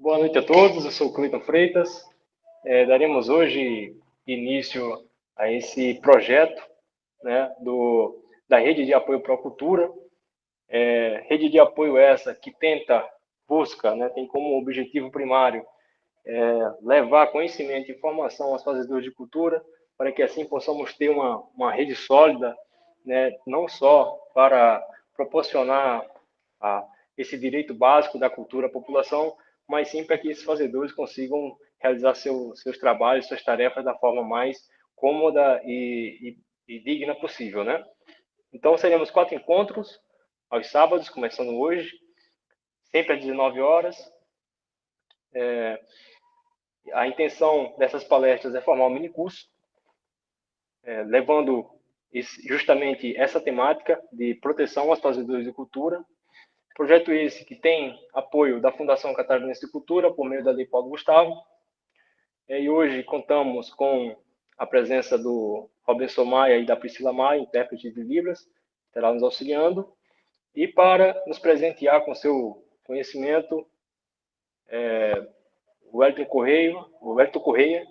Boa noite a todos, eu sou o Cleiton Freitas. Daremos hoje início a esse projeto, né, da Rede de Apoio Pro Cultura. Rede de apoio essa que busca, né, tem como objetivo primário levar conhecimento e informação aos fazedores de cultura, para que assim possamos ter uma rede sólida, né, não só para proporcionar esse direito básico da cultura à população, mas sim para que esses fazedores consigam realizar seus trabalhos, suas tarefas da forma mais cômoda e digna possível, né? Então, seremos 4 encontros aos sábados, começando hoje, sempre às 19 horas. A intenção dessas palestras é formar um minicurso, levando justamente essa temática de proteção aos fazedores de cultura. Projeto esse que tem apoio da Fundação Catarinense de Cultura, por meio da Lei Paulo Gustavo. E hoje contamos com a presença do Robinson Maia e da Priscila Maia, intérprete de Libras, estará nos auxiliando. E para nos presentear com seu conhecimento, o Wellington Correia,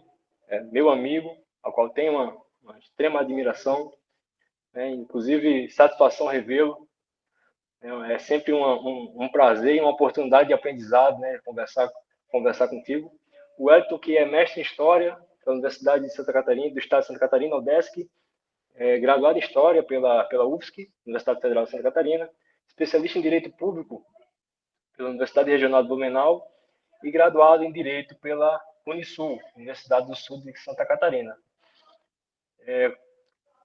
meu amigo, ao qual tenho uma extrema admiração, inclusive satisfação revê-lo. É sempre um prazer e uma oportunidade de aprendizado, né, conversar contigo. O Wellington, que é mestre em História pela Universidade de Santa Catarina, do Estado de Santa Catarina, UDESC, graduado em História pela UFSC, Universidade Federal de Santa Catarina, especialista em Direito Público pela Universidade Regional de Blumenau e graduado em Direito pela Unisul, Universidade do Sul de Santa Catarina.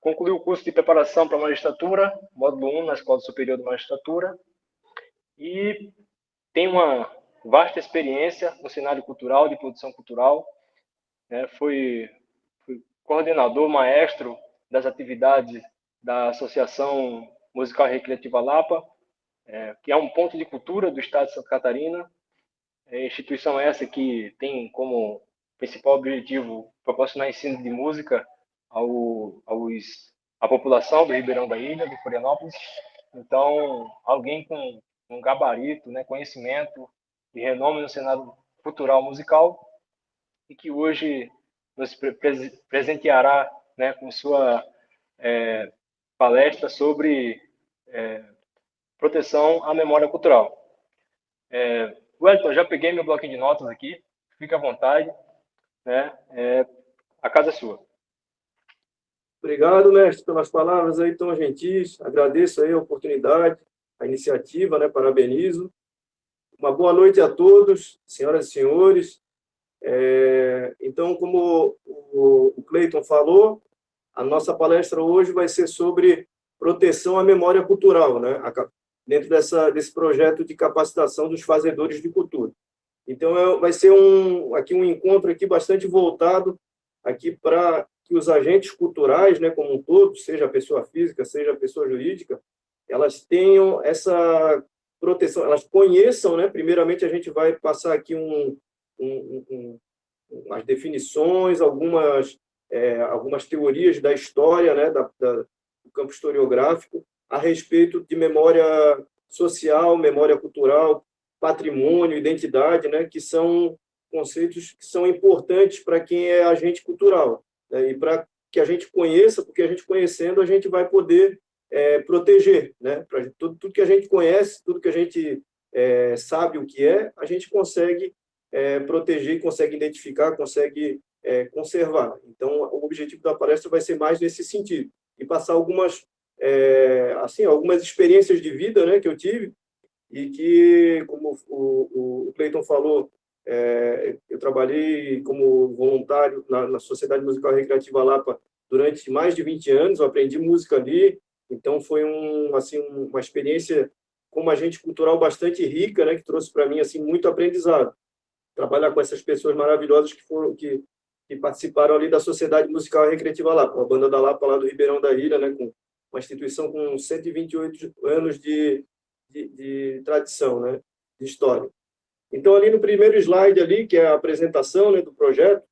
Concluiu o curso de preparação para a magistratura, módulo 1, na Escola Superior de Magistratura, e tem uma vasta experiência no cenário cultural, de produção cultural. Foi coordenador, maestro das atividades da Associação Musical Recreativa Lapa, que é um ponto de cultura do estado de Santa Catarina. Instituição essa que tem como principal objetivo proporcionar ensino de música à população do Ribeirão da Ilha, de Florianópolis. Então, alguém com um gabarito, né, conhecimento e renome no cenário cultural musical, e que hoje nos presenteará, né, com sua palestra sobre proteção à memória cultural. Wellington, já peguei meu bloquinho de notas aqui, fica à vontade, né? A casa é sua. Obrigado, mestre, pelas palavras aí tão gentis. Agradeço aí a oportunidade, a iniciativa, né? Parabenizo. Uma boa noite a todos, senhoras e senhores. Então, como o Cleiton falou, a nossa palestra hoje vai ser sobre proteção à memória cultural, né? Dentro desse projeto de capacitação dos fazedores de cultura. Então, vai ser um encontro aqui bastante voltado aqui para que os agentes culturais, né, como um todo, seja a pessoa física, seja a pessoa jurídica, elas tenham essa proteção, elas conheçam, né? Primeiramente, a gente vai passar aqui umas definições, algumas teorias da história, né, do campo historiográfico, a respeito de memória social, memória cultural, patrimônio, identidade, né, que são conceitos que são importantes para quem é agente cultural, né, e para que a gente conheça, porque a gente conhecendo, a gente vai poder proteger, né, tudo que a gente conhece, tudo que a gente sabe o que a gente consegue proteger, consegue identificar, consegue conservar. Então, o objetivo da palestra vai ser mais nesse sentido, e passar algumas experiências de vida, né, que eu tive, e que, como o Cleiton falou, eu trabalhei como voluntário na Sociedade Musical Recreativa Lapa durante mais de 20 anos, eu aprendi música ali, então foi uma experiência como agente cultural bastante rica, né, que trouxe para mim assim, muito aprendizado. Trabalhar com essas pessoas maravilhosas que participaram ali da Sociedade Musical Recreativa Lapa, a banda da Lapa lá do Ribeirão da Ilha, né, com uma instituição com 128 anos de tradição, né, de história. Então, ali no primeiro slide, ali, que é a apresentação, né, do projeto,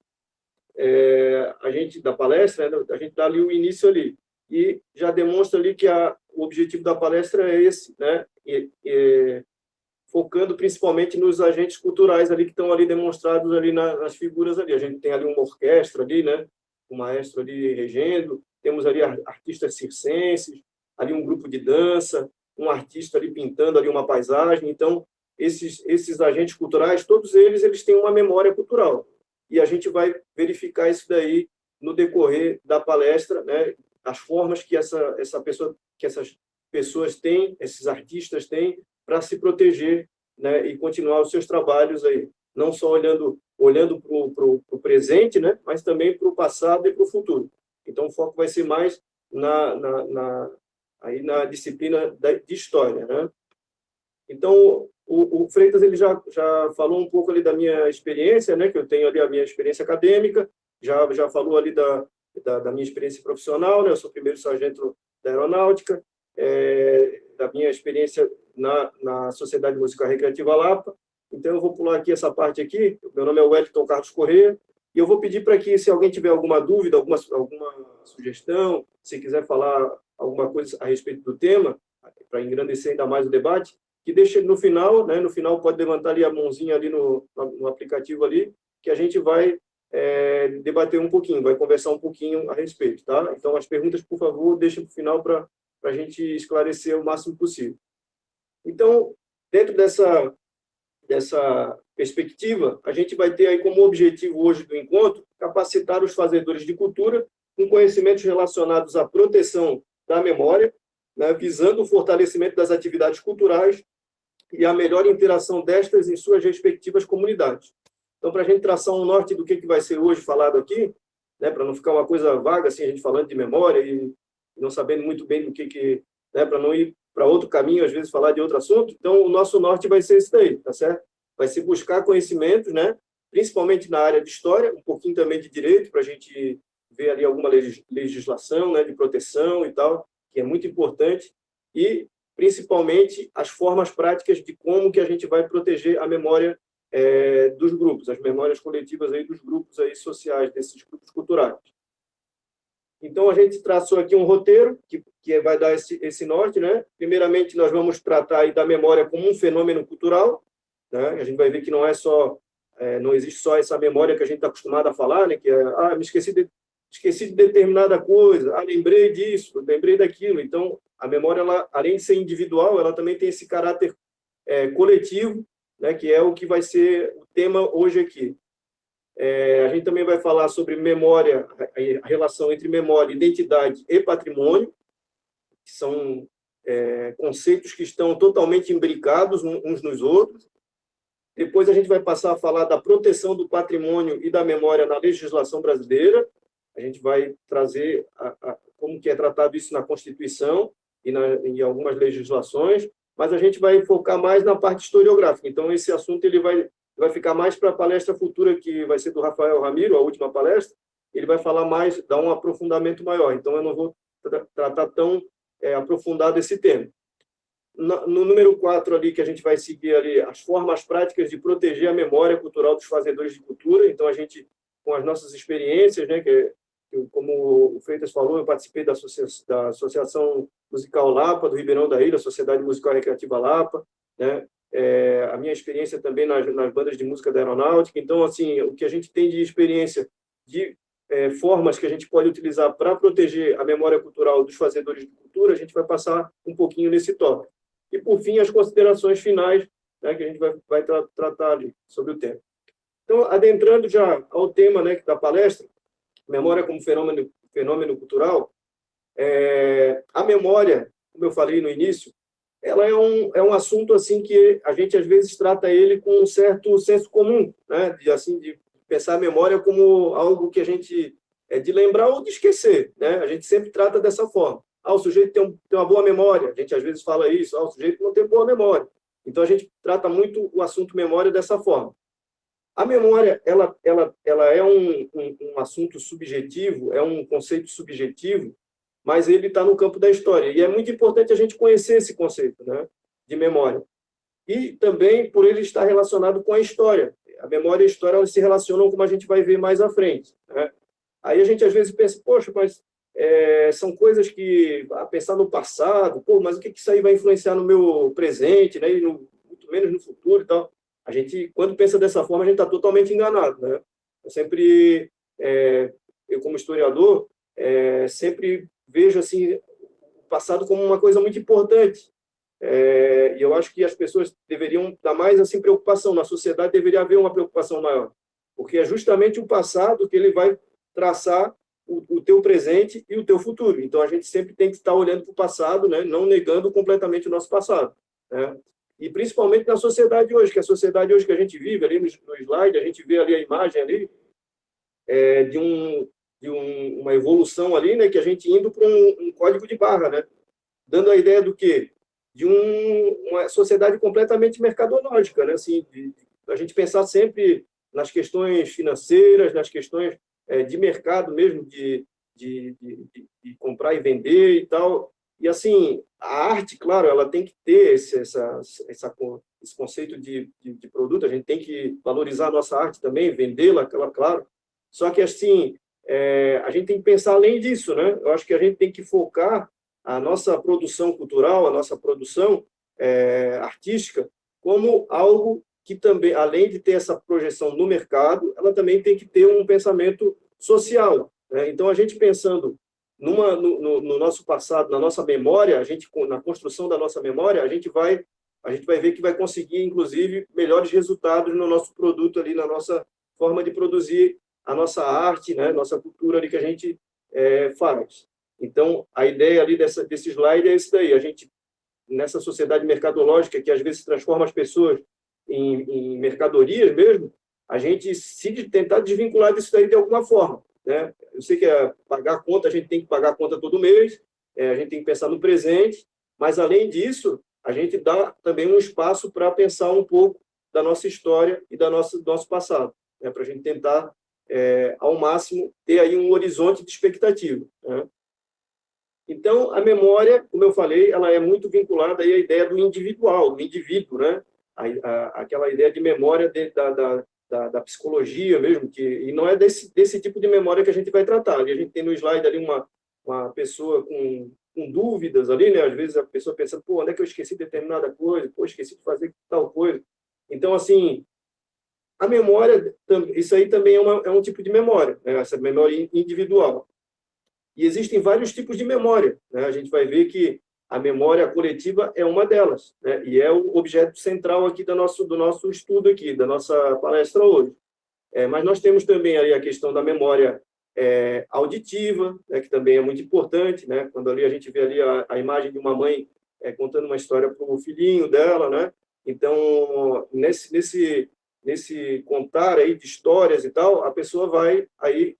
da palestra, né, a gente dá ali o início ali, e já demonstra ali que o objetivo da palestra é esse, né, focando principalmente nos agentes culturais ali que estão ali demonstrados ali nas figuras ali. A gente tem ali uma orquestra ali, né? Um maestro ali regendo, temos ali artistas circenses, ali um grupo de dança, um artista ali pintando ali uma paisagem. Então, esses agentes culturais, todos eles têm uma memória cultural. E a gente vai verificar isso daí no decorrer da palestra, né? As formas que essas pessoas têm, esses artistas têm, para se proteger, né? E continuar os seus trabalhos aí, não só olhando para o presente, né? Mas também para o passado e para o futuro. Então, o foco vai ser mais aí na disciplina de história, né? Então, o Freitas ele já falou um pouco ali da minha experiência, né? Que eu tenho ali a minha experiência acadêmica, já falou ali da minha experiência profissional, né? Eu sou primeiro sargento da aeronáutica, da minha experiência na Sociedade Musical Recreativa Lapa. Então, eu vou pular aqui essa parte aqui. Meu nome é Wellington Carlos Corrêa, e eu vou pedir para que, se alguém tiver alguma dúvida, alguma sugestão, se quiser falar alguma coisa a respeito do tema, para engrandecer ainda mais o debate, que deixe no final, né? No final pode levantar ali a mãozinha ali no aplicativo ali, que a gente vai debater um pouquinho, vai conversar um pouquinho a respeito, tá? Então, as perguntas, por favor, deixem para o final para a gente esclarecer o máximo possível. Então, dentro dessa perspectiva, a gente vai ter aí como objetivo hoje do encontro capacitar os fazedores de cultura com conhecimentos relacionados à proteção da memória, né, visando o fortalecimento das atividades culturais e a melhor interação destas em suas respectivas comunidades. Então, para a gente traçar um norte do que vai ser hoje falado aqui, né, para não ficar uma coisa vaga, assim, a gente falando de memória e não sabendo muito bem do que né, para não ir para outro caminho, às vezes falar de outro assunto. Então, o nosso norte vai ser isso daí, tá certo? Vai ser buscar conhecimentos, né, principalmente na área de história, um pouquinho também de direito, para a gente ver ali alguma legislação, né, de proteção e tal, que é muito importante, e principalmente as formas práticas de como que a gente vai proteger a memória dos grupos, as memórias coletivas aí dos grupos aí sociais, desses grupos culturais. Então, a gente traçou aqui um roteiro que vai dar esse norte, né? Primeiramente, nós vamos tratar aí da memória como um fenômeno cultural, né? A gente vai ver que não existe só essa memória que a gente está acostumado a falar, né? Que me esqueci de determinada coisa, lembrei disso, lembrei daquilo. Então, a memória, ela, além de ser individual, ela também tem esse caráter coletivo, né? Que é o que vai ser o tema hoje aqui. A gente também vai falar sobre memória, a relação entre memória, identidade e patrimônio, que são conceitos que estão totalmente imbricados uns nos outros. Depois a gente vai passar a falar da proteção do patrimônio e da memória na legislação brasileira. A gente vai trazer como que é tratado isso na Constituição e em algumas legislações, mas a gente vai focar mais na parte historiográfica. Então, esse assunto ele vai ficar mais para a palestra futura, que vai ser do Rafael Ramiro, a última palestra. Ele vai falar mais, dar um aprofundamento maior. Então, eu não vou tratar tão aprofundado esse tema. No número 4 ali, que a gente vai seguir ali, as formas práticas de proteger a memória cultural dos fazedores de cultura. Então, a gente, com as nossas experiências, né, como o Freitas falou, eu participei da Associação Musical Lapa, do Ribeirão da Ilha, Sociedade Musical Recreativa Lapa, né? A minha experiência também nas bandas de música da aeronáutica. Então, assim, o que a gente tem de experiência de formas que a gente pode utilizar para proteger a memória cultural dos fazedores de cultura, a gente vai passar um pouquinho nesse tópico. E, por fim, as considerações finais, né, que a gente vai tratar ali sobre o tema. Então, adentrando já ao tema, né, da palestra, memória como fenômeno cultural, a memória, como eu falei no início, ela é um assunto assim que a gente às vezes trata ele com um certo senso comum, né? De pensar a memória como algo que a gente de lembrar ou de esquecer, né? A gente sempre trata dessa forma. O sujeito tem uma boa memória, a gente às vezes fala isso, o sujeito não tem boa memória. Então a gente trata muito o assunto memória dessa forma. A memória, ela é um assunto subjetivo, é um conceito subjetivo, mas ele está no campo da história. E é muito importante a gente conhecer esse conceito, né, de memória. E também por ele estar relacionado com a história. A memória e a história elas se relacionam, como a gente vai ver mais à frente, né? Aí a gente às vezes pensa, poxa, mas são coisas que, pensar no passado, mas o que isso aí vai influenciar no meu presente, né? E muito muito menos no futuro e tal. A gente, quando pensa dessa forma, a gente está totalmente enganado, né? Eu sempre, eu como historiador, sempre vejo assim o passado como uma coisa muito importante. E eu acho que as pessoas deveriam dar mais assim preocupação, na sociedade deveria haver uma preocupação maior, porque é justamente o passado que ele vai traçar o teu presente e o teu futuro. Então, a gente sempre tem que estar olhando para o passado, né? Não negando completamente o nosso passado, né? E principalmente na sociedade hoje, que a sociedade hoje que a gente vive, ali no slide, a gente vê ali a imagem ali, uma evolução ali, né? Que a gente indo para um código de barra, né? Dando a ideia do quê? De uma sociedade completamente mercadológica, né? Assim, a gente pensar sempre nas questões financeiras, nas questões de mercado mesmo, de comprar e vender e tal. E, assim, a arte, claro, ela tem que ter esse conceito de produto, a gente tem que valorizar a nossa arte também, vendê-la, claro. Só que, assim, a gente tem que pensar além disso, né? Eu acho que a gente tem que focar a nossa produção cultural, a nossa produção artística, como algo que também, além de ter essa projeção no mercado, ela também tem que ter um pensamento social, né? Então, a gente pensando no nosso passado, na nossa memória, na construção da nossa memória, a gente vai ver que vai conseguir, inclusive, melhores resultados no nosso produto ali, na nossa forma de produzir a nossa arte, né? Nossa cultura ali que a gente faz. Então, a ideia ali desse slide é isso daí. A gente, nessa sociedade mercadológica, que às vezes transforma as pessoas em mercadorias mesmo, a gente tentar desvincular disso daí de alguma forma, né? Eu sei que pagar a conta, a gente tem que pagar a conta todo mês, a gente tem que pensar no presente, mas, além disso, a gente dá também um espaço para pensar um pouco da nossa história e do nosso passado, né? Para a gente tentar, ao máximo, ter aí um horizonte de expectativa, né? Então, a memória, como eu falei, ela é muito vinculada aí à ideia do individual, do indivíduo, né? Aquela ideia de memória da psicologia mesmo, e não é desse tipo de memória que a gente vai tratar. Ali a gente tem no slide ali uma pessoa com dúvidas ali, né? Às vezes a pessoa pensa, pô, onde é que eu esqueci determinada coisa? Pô, esqueci de fazer tal coisa. Então, assim, a memória, isso aí também é um tipo de memória, né? Essa memória individual. E existem vários tipos de memória, né? A gente vai ver que a memória coletiva é uma delas, né? E é o objeto central aqui do nosso estudo aqui, da nossa palestra hoje. Mas nós temos também aí a questão da memória auditiva, né? Que também é muito importante, né? Quando ali a gente vê ali a imagem de uma mãe contando uma história para o filhinho dela, né? Então, nesse contar aí de histórias e tal, a pessoa vai aí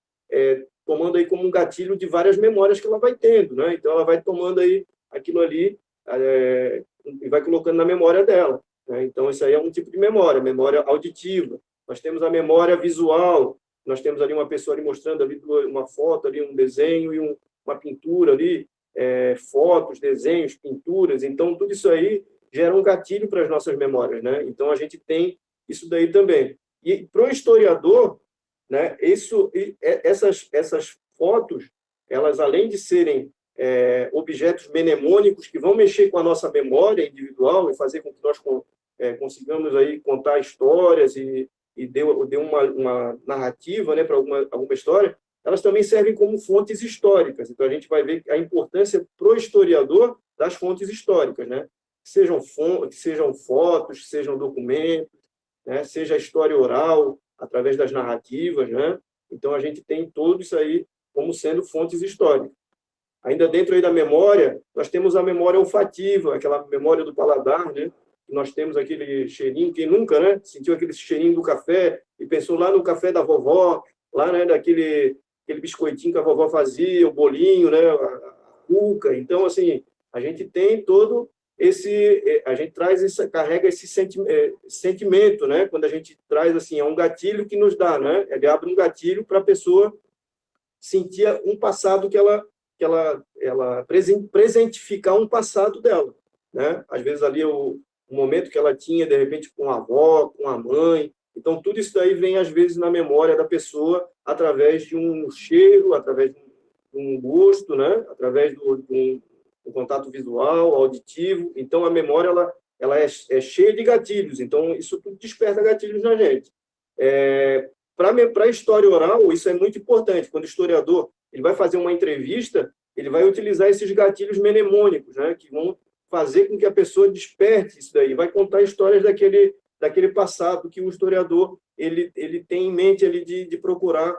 tomando aí como um gatilho de várias memórias que ela vai tendo, né? Então, ela vai tomando aí aquilo ali e vai colocando na memória dela, né? Então, isso aí é um tipo de memória auditiva. Nós temos a memória visual, nós temos ali uma pessoa ali mostrando ali uma foto, ali um desenho e uma pintura ali, fotos, desenhos, pinturas. Então, tudo isso aí gera um gatilho para as nossas memórias, né? Então, a gente tem isso daí também. E para o historiador, né, essas fotos, elas, além de serem objetos mnemônicos que vão mexer com a nossa memória individual e fazer com que nós consigamos aí contar histórias e dê uma narrativa, né, para alguma história, elas também servem como fontes históricas. Então, a gente vai ver a importância para o historiador das fontes históricas, né? Sejam fotos, sejam documentos, né, seja a história oral, através das narrativas, né? Então, a gente tem tudo isso aí como sendo fontes históricas. Ainda dentro aí da memória, nós temos a memória olfativa, aquela memória do paladar, né? Nós temos aquele cheirinho, quem nunca, né? Sentiu aquele cheirinho do café e pensou lá no café da vovó, lá, né? Aquele biscoitinho que a vovó fazia, o bolinho, né? A cuca. Então, assim, a gente tem todo a gente carrega esse sentimento, né? Quando a gente traz, assim, é um gatilho que nos dá, né? Ele abre um gatilho para a pessoa sentir um passado que ela presentificar um passado dela, né? Às vezes ali o momento que ela tinha, de repente, com a avó, com a mãe. Então, tudo isso daí vem, às vezes, na memória da pessoa através de um cheiro, através de um gosto, né? Através do contato visual, auditivo. Então, a memória ela é cheia de gatilhos, então isso tudo desperta gatilhos na gente. Para a história oral, isso é muito importante. Quando o historiador ele vai fazer uma entrevista, ele vai utilizar esses gatilhos mnemônicos, né, que vão fazer com que a pessoa desperte isso daí, vai contar histórias daquele passado que o historiador ele tem em mente ali de procurar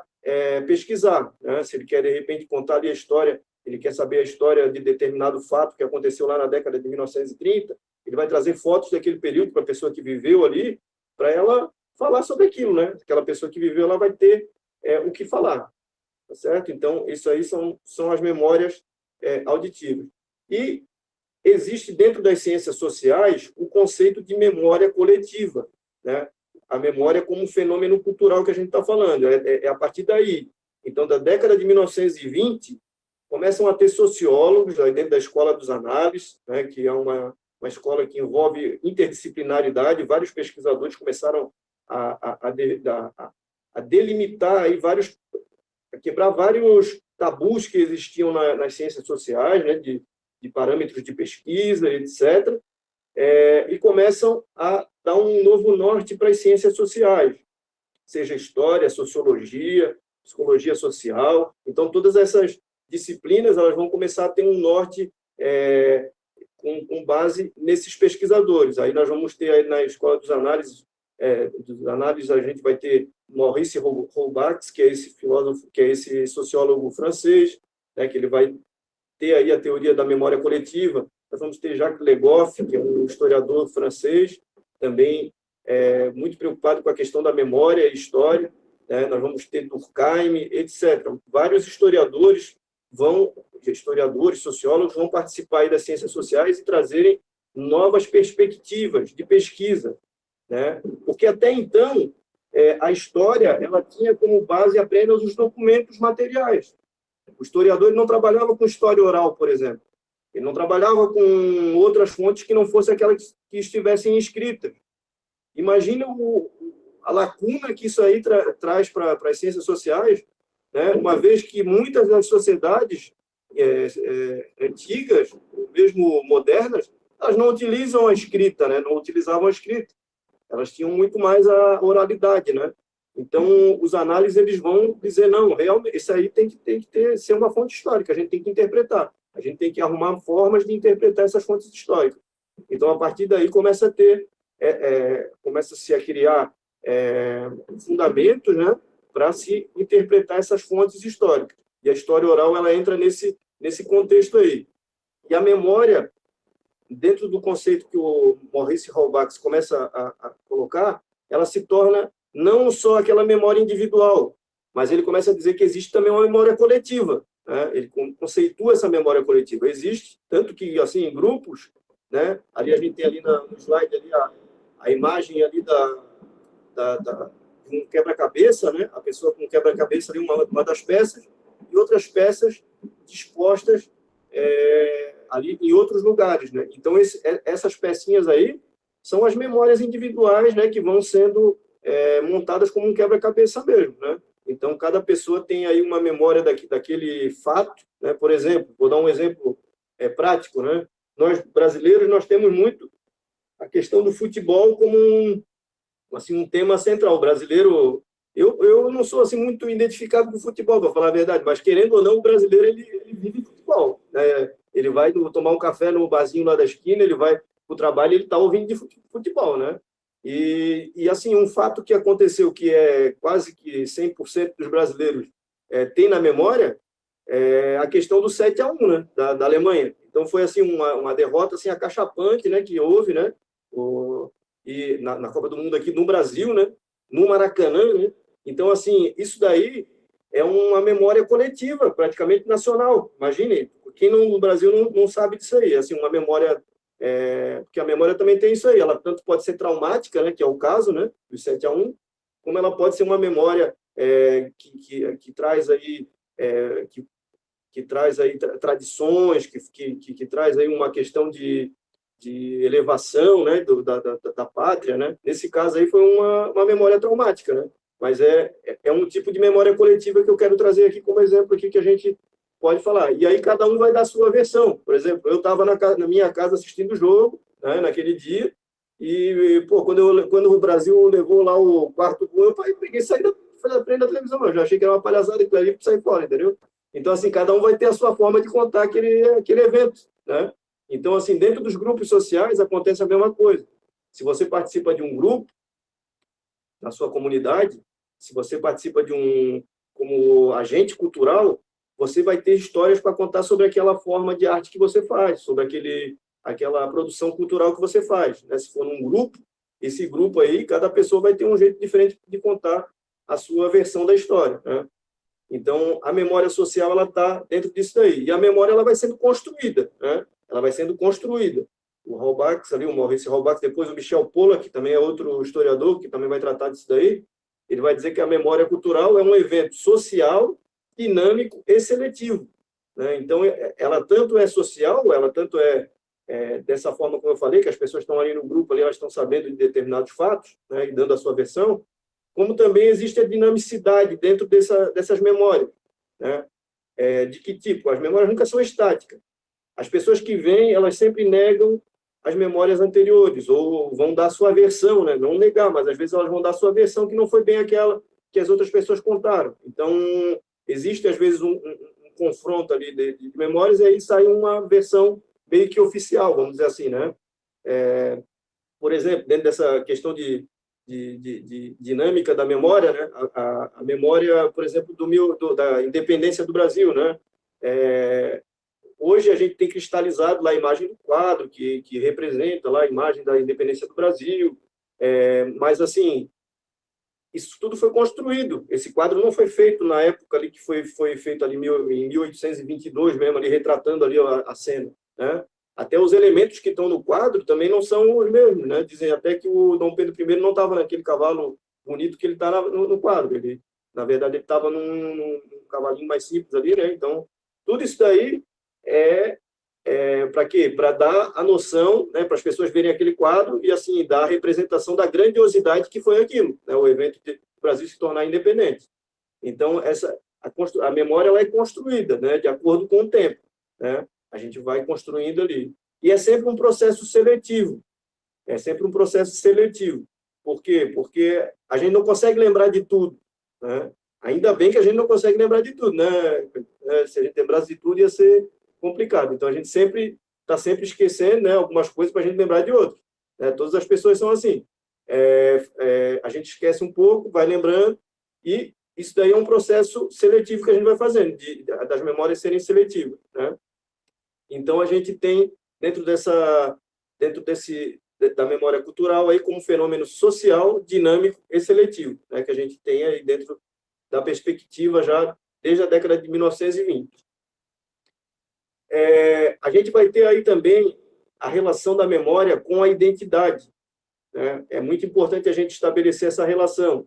pesquisar, né? Se ele quer, de repente, contar ali a história, ele quer saber a história de determinado fato que aconteceu lá na década de 1930, ele vai trazer fotos daquele período para a pessoa que viveu ali, para ela falar sobre aquilo, né? Aquela pessoa que viveu, ela vai ter o que falar, tá certo? Então, isso aí são as memórias auditivas. E existe dentro das ciências sociais o conceito de memória coletiva, né? A memória como um fenômeno cultural que a gente está falando, é a partir daí. Então, da década de 1920, começam a ter sociólogos dentro da Escola dos Análises, né, que é uma escola que envolve interdisciplinaridade, vários pesquisadores começaram a delimitar aí a quebrar vários tabus que existiam nas ciências sociais, né, de parâmetros de pesquisa, etc., e começam a dar um novo norte para as ciências sociais, seja história, sociologia, psicologia social. Então, todas essas disciplinas elas vão começar a ter um norte com base nesses pesquisadores. Aí nós vamos ter aí na Escola dos Análises, a gente vai ter Maurice Rollbach, que é esse filósofo, que é esse sociólogo francês, né, que ele vai ter aí a teoria da memória coletiva. Nós vamos ter Jacques Le Goff, que é um historiador francês, também muito preocupado com a questão da memória e história. Né? Nós vamos ter Durkheim, etc. Vários historiadores, sociólogos, vão participar aí das ciências sociais e trazerem novas perspectivas de pesquisa. Né? Porque até então, a história ela tinha como base apenas os documentos materiais. O historiador não trabalhava com história oral, por exemplo. Ele não trabalhava com outras fontes que não fossem aquelas que estivessem escritas. Imagina a lacuna que isso aí traz para as ciências sociais, né? Uma vez que muitas das sociedades antigas, mesmo modernas, elas não utilizam a escrita, né? Não utilizavam a escrita. Elas tinham muito mais a oralidade, né? Então, os análises eles vão dizer, não, realmente, isso aí tem que ser uma fonte histórica, a gente tem que interpretar. A gente tem que arrumar formas de interpretar essas fontes históricas. Então, a partir daí, começa-se a criar fundamentos, né, para se interpretar essas fontes históricas. E a história oral ela entra nesse contexto aí. E a memória, dentro do conceito que o Maurice Rollbach começa a colocar, ela se torna não só aquela memória individual, mas ele começa a dizer que existe também uma memória coletiva. Né? Ele conceitua essa memória coletiva. Existe, tanto que, assim, em grupos, né? Ali a gente tem ali no slide ali a imagem ali de um quebra-cabeça, né? A pessoa com um quebra-cabeça ali, uma das peças, e outras peças dispostas ali em outros lugares, né? Então, essas pecinhas aí são as memórias individuais, né? Que vão sendo montadas como um quebra-cabeça mesmo, né? Então, cada pessoa tem aí uma memória daquele fato, né? Por exemplo, vou dar um exemplo prático, né? Nós, brasileiros, nós temos muito a questão do futebol como um tema central. O brasileiro, eu não sou assim muito identificado com o futebol, para falar a verdade, mas querendo ou não, o brasileiro ele vive futebol, né? Ele vai tomar um café no barzinho lá da esquina, ele vai para o trabalho, ele está ouvindo de futebol, né? E assim, um fato que aconteceu que é quase que 100% dos brasileiros tem na memória é a questão do 7-1, né, da Alemanha. Então, foi assim, uma derrota assim, acachapante, né, que houve, né, e na Copa do Mundo aqui no Brasil, né, no Maracanã. Né? Então, assim, isso daí é uma memória coletiva, praticamente nacional. Imagine, quem no Brasil não sabe disso aí. Assim, uma memória... porque a memória também tem isso aí, ela tanto pode ser traumática, né, que é o caso, né, do 7-1, como ela pode ser uma memória que traz aí que traz aí tradições, que traz aí uma questão de elevação, né, da pátria, né. Nesse caso aí foi uma memória traumática, né, mas é um tipo de memória coletiva que eu quero trazer aqui como exemplo aqui que a gente pode falar. E aí cada um vai dar a sua versão. Por exemplo, eu estava na minha casa assistindo o jogo, né, naquele dia. E, pô, quando o Brasil levou lá o quarto gol, eu peguei e saí da frente da televisão. Eu já achei que era uma palhaçada aquilo ali para sair fora, entendeu? Então, assim, cada um vai ter a sua forma de contar aquele evento, né? Então, assim, dentro dos grupos sociais acontece a mesma coisa. Se você participa de um grupo na sua comunidade, se você participa como agente cultural, você vai ter histórias para contar sobre aquela forma de arte que você faz, sobre aquela produção cultural que você faz, né? Se for num grupo, esse grupo aí, cada pessoa vai ter um jeito diferente de contar a sua versão da história, né? Então, a memória social ela está dentro disso daí. E a memória ela vai sendo construída, né? Ela vai sendo construída. O Halbach, ali, o Maurice Halbach, depois o Michel Pollack, que também é outro historiador, que também vai tratar disso daí, ele vai dizer que a memória cultural é um evento social, dinâmico e seletivo, né? Então, ela tanto é social, ela tanto dessa forma como eu falei, que as pessoas estão ali no grupo, ali, elas estão sabendo de determinados fatos, né, e dando a sua versão, como também existe a dinamicidade dentro dessas memórias, né? De que tipo? As memórias nunca são estáticas. As pessoas que vêm, elas sempre negam as memórias anteriores, ou vão dar a sua versão, né? Não negar, mas às vezes elas vão dar a sua versão que não foi bem aquela que as outras pessoas contaram. Então, existe às vezes um confronto ali de memórias, e aí sai uma versão meio que oficial, vamos dizer assim, né? Por exemplo, dentro dessa questão de dinâmica da memória, né? A memória, por exemplo, da independência do Brasil, né? Hoje a gente tem cristalizado lá a imagem do quadro que representa lá a imagem da independência do Brasil, mas assim, isso tudo foi construído. Esse quadro não foi feito na época ali que foi feito ali em 1822 mesmo, ali retratando ali a cena, né? Até os elementos que estão no quadro também não são os mesmos, né? Dizem até que o Dom Pedro I não estava naquele cavalo bonito que ele está no quadro. Na verdade, ele estava num cavalinho mais simples ali, né? Então, tudo isso daí para quê? Para dar a noção, né, para as pessoas verem aquele quadro e, assim, dar a representação da grandiosidade que foi aquilo, né? O evento de o Brasil se tornar independente. Então, a memória ela é construída, né, de acordo com o tempo, né? A gente vai construindo ali. E é sempre um processo seletivo. É sempre um processo seletivo. Por quê? Porque a gente não consegue lembrar de tudo, né? Ainda bem que a gente não consegue lembrar de tudo, né? Se a gente lembrasse de tudo, ia ser complicado. Então, a gente está sempre esquecendo, né, algumas coisas para a gente lembrar de outras, né? Todas as pessoas são assim. A gente esquece um pouco, vai lembrando, e isso daí é um processo seletivo que a gente vai fazendo, das memórias serem seletivas, né? Então, a gente tem, dentro da memória cultural, aí como fenômeno social, dinâmico e seletivo, né, que a gente tem aí dentro da perspectiva já desde a década de 1920. A gente vai ter aí também a relação da memória com a identidade, né? É muito importante a gente estabelecer essa relação.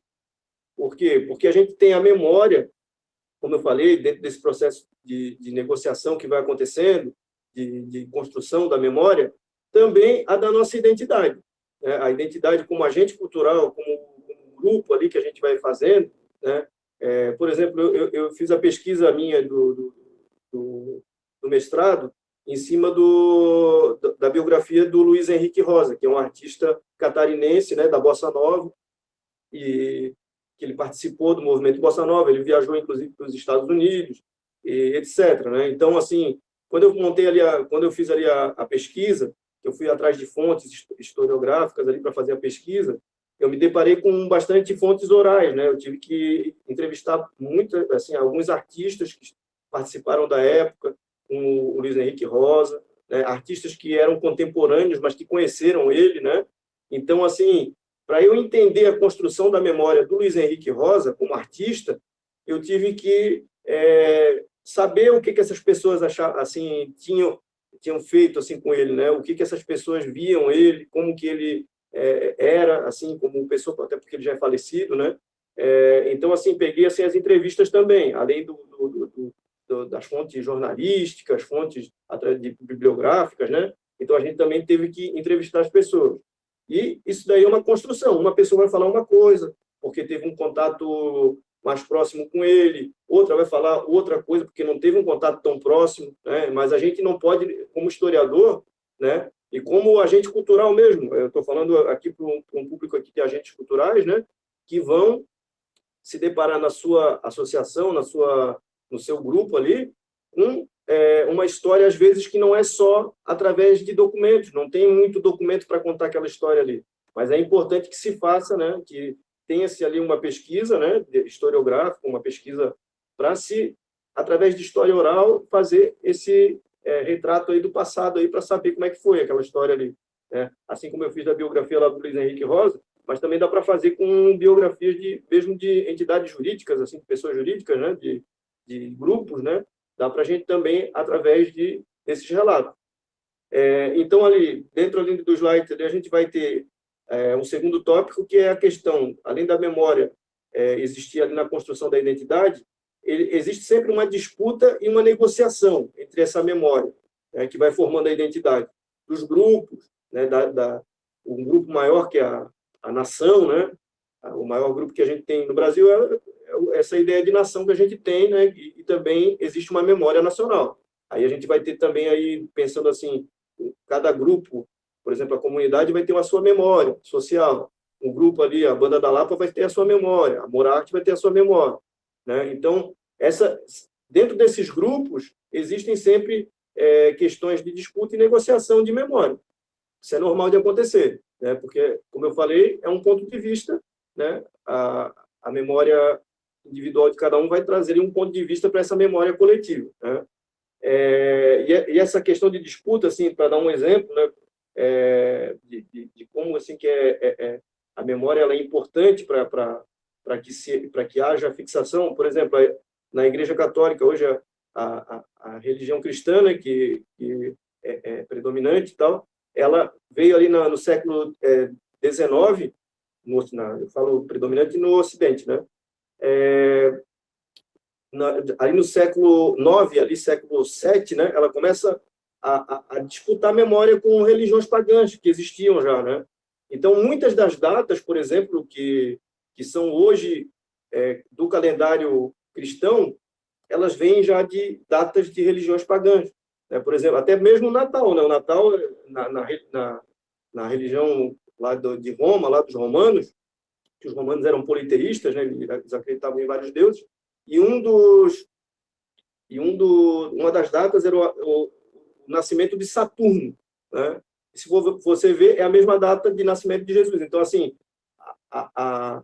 Por quê? Porque a gente tem a memória, como eu falei, dentro desse processo de negociação que vai acontecendo, de construção da memória, também a da nossa identidade, né? A identidade como agente cultural, como grupo ali que a gente vai fazendo, né? Por exemplo, eu fiz a pesquisa minha do mestrado em cima da biografia do Luiz Henrique Rosa, que é um artista catarinense, né, da Bossa Nova, e que ele participou do movimento Bossa Nova, ele viajou inclusive para os Estados Unidos, e etc, né? Então, assim, quando eu fiz ali a pesquisa, eu fui atrás de fontes historiográficas ali para fazer a pesquisa, eu me deparei com bastante fontes orais, né? Eu tive que entrevistar alguns artistas que participaram da época, com o Luiz Henrique Rosa, né? Artistas que eram contemporâneos, mas que conheceram ele, né? Então, assim, para eu entender a construção da memória do Luiz Henrique Rosa como artista, eu tive que saber o que essas pessoas assim, tinham feito assim com ele, né? O que essas pessoas viam ele, como que ele era, assim, como pessoa, até porque ele já é falecido, né? Então, assim, peguei assim, as entrevistas também, além das fontes jornalísticas, fontes bibliográficas, né? Então, a gente também teve que entrevistar as pessoas. E isso daí é uma construção. Uma pessoa vai falar uma coisa, porque teve um contato mais próximo com ele, outra vai falar outra coisa, porque não teve um contato tão próximo, né? Mas a gente não pode, como historiador, né, E como agente cultural mesmo, eu estou falando aqui para um público aqui de agentes culturais, né, que vão se deparar na sua associação, no seu grupo ali, com uma história, às vezes, que não é só através de documentos, não tem muito documento para contar aquela história ali. Mas é importante que se faça, né, que tenha-se ali uma pesquisa, né, historiográfica, uma pesquisa para se, através de história oral, fazer esse retrato aí do passado aí para saber como é que foi aquela história ali, né? Assim como eu fiz da biografia lá do Luiz Henrique Rosa, mas também dá para fazer com biografias mesmo de entidades jurídicas, assim, de pessoas jurídicas, né, de grupos, né? Dá para a gente também através desses relatos. Então ali dentro ali do slide a gente vai ter um segundo tópico, que é a questão, além da memória existir ali na construção da identidade, existe sempre uma disputa e uma negociação entre essa memória, que vai formando a identidade dos grupos, né, um grupo maior que a nação, né, o maior grupo que a gente tem no Brasil é essa ideia de nação que a gente tem, né, e também existe uma memória nacional. Aí a gente vai ter também, aí pensando assim, cada grupo, por exemplo, a comunidade vai ter a sua memória social, um grupo ali, a Banda da Lapa vai ter a sua memória, a Morarte vai ter a sua memória, né? Então, dentro desses grupos, existem sempre questões de disputa e negociação de memória. Isso é normal de acontecer, né? Porque, como eu falei, é um ponto de vista, né? A memória individual de cada um vai trazer um ponto de vista para essa memória coletiva, né? E essa questão de disputa, assim, para dar um exemplo, né, de como assim que a memória ela é importante para que haja fixação. Por exemplo, na Igreja Católica hoje a religião cristã, né, que é predominante e tal, ela veio ali no século XIX, eu falo predominante no Ocidente, né? Ali no século IX, ali século VII, né, ela começa a disputar a memória com religiões pagãs que existiam já, né? Então, muitas das datas, por exemplo, que são hoje do calendário cristão, elas vêm já de datas de religiões pagãs, né? Por exemplo, até mesmo o Natal, né? O Natal, na religião lá de Roma, lá dos romanos, que os romanos eram politeístas, né? Eles acreditavam em vários deuses, e uma das datas era o nascimento de Saturno, né? E se você ver, é a mesma data de nascimento de Jesus. Então, assim, a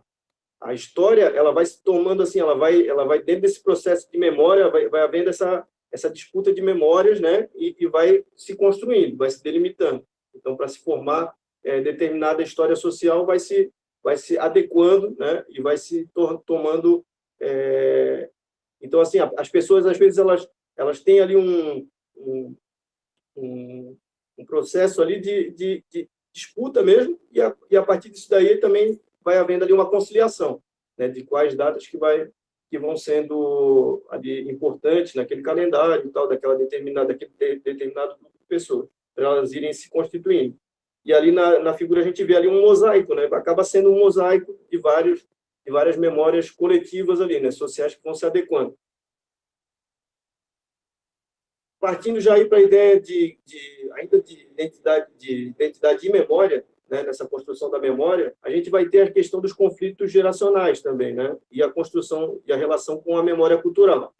história ela vai se tomando assim, ela vai dentro desse processo de memória, vai havendo essa disputa de memórias, né? E vai se construindo, vai se delimitando. Então, para se formar determinada história social, vai se adequando, né? E vai se tomando. Então, assim, as pessoas às vezes elas têm ali um processo ali de disputa mesmo, e a partir disso daí também vai havendo ali uma conciliação, né, de quais datas que vão sendo ali importantes naquele calendário e tal, daquele determinado grupo de pessoas, para elas irem se constituindo. E ali na figura a gente vê ali um mosaico, né, acaba sendo um mosaico de várias memórias coletivas ali, né, sociais que vão se adequando. Partindo já aí para a ideia ainda de identidade e memória, né, nessa construção da memória, a gente vai ter a questão dos conflitos geracionais também, né, e a construção e a relação com a memória cultural.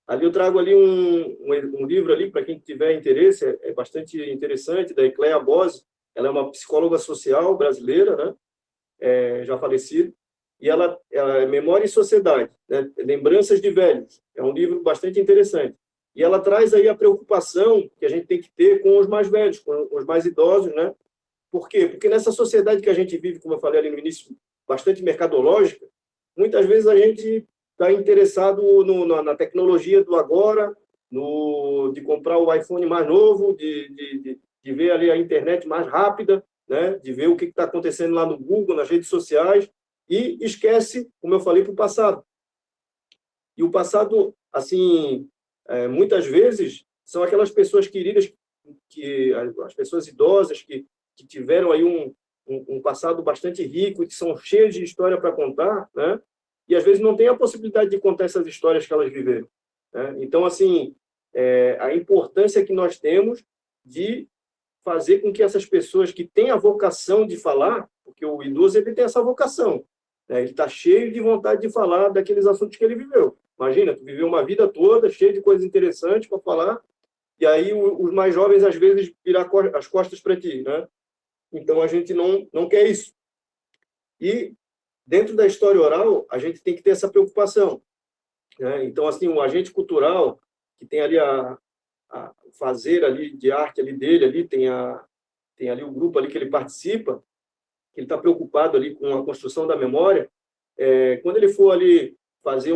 Ali eu trago ali um livro ali para quem tiver interesse, é bastante interessante, da Ecléa Bose. Ela é uma psicóloga social brasileira, né, já falecida, e ela é Memória e Sociedade, né, Lembranças de Velhos. É um livro bastante interessante. E ela traz aí a preocupação que a gente tem que ter com os mais velhos, com os mais idosos, né? Por quê? Porque nessa sociedade que a gente vive, como eu falei ali no início, bastante mercadológica, muitas vezes a gente está interessado na tecnologia do agora, de comprar o iPhone mais novo, de ver ali a internet mais rápida, né? De ver o que está acontecendo lá no Google, nas redes sociais, e esquece, como eu falei, para o passado. E o passado, assim, muitas vezes, são aquelas pessoas queridas, as pessoas idosas que tiveram aí um passado bastante rico, que são cheias de história para contar, né? E às vezes não tem a possibilidade de contar essas histórias que elas viveram, né? Então, assim, a importância que nós temos de fazer com que essas pessoas que têm a vocação de falar, porque o idoso ele tem essa vocação, né? Ele está cheio de vontade de falar daqueles assuntos que ele viveu. Imagina, tu viveu uma vida toda cheio de coisas interessantes para falar, e aí os mais jovens, às vezes, virar as costas para ti, né? Então, a gente não quer isso. E, dentro da história oral, a gente tem que ter essa preocupação, né? Então, assim, o agente cultural, que tem ali a fazer ali de arte ali dele, ali tem ali o grupo ali que ele participa, que ele está preocupado ali com a construção da memória, quando ele for ali fazer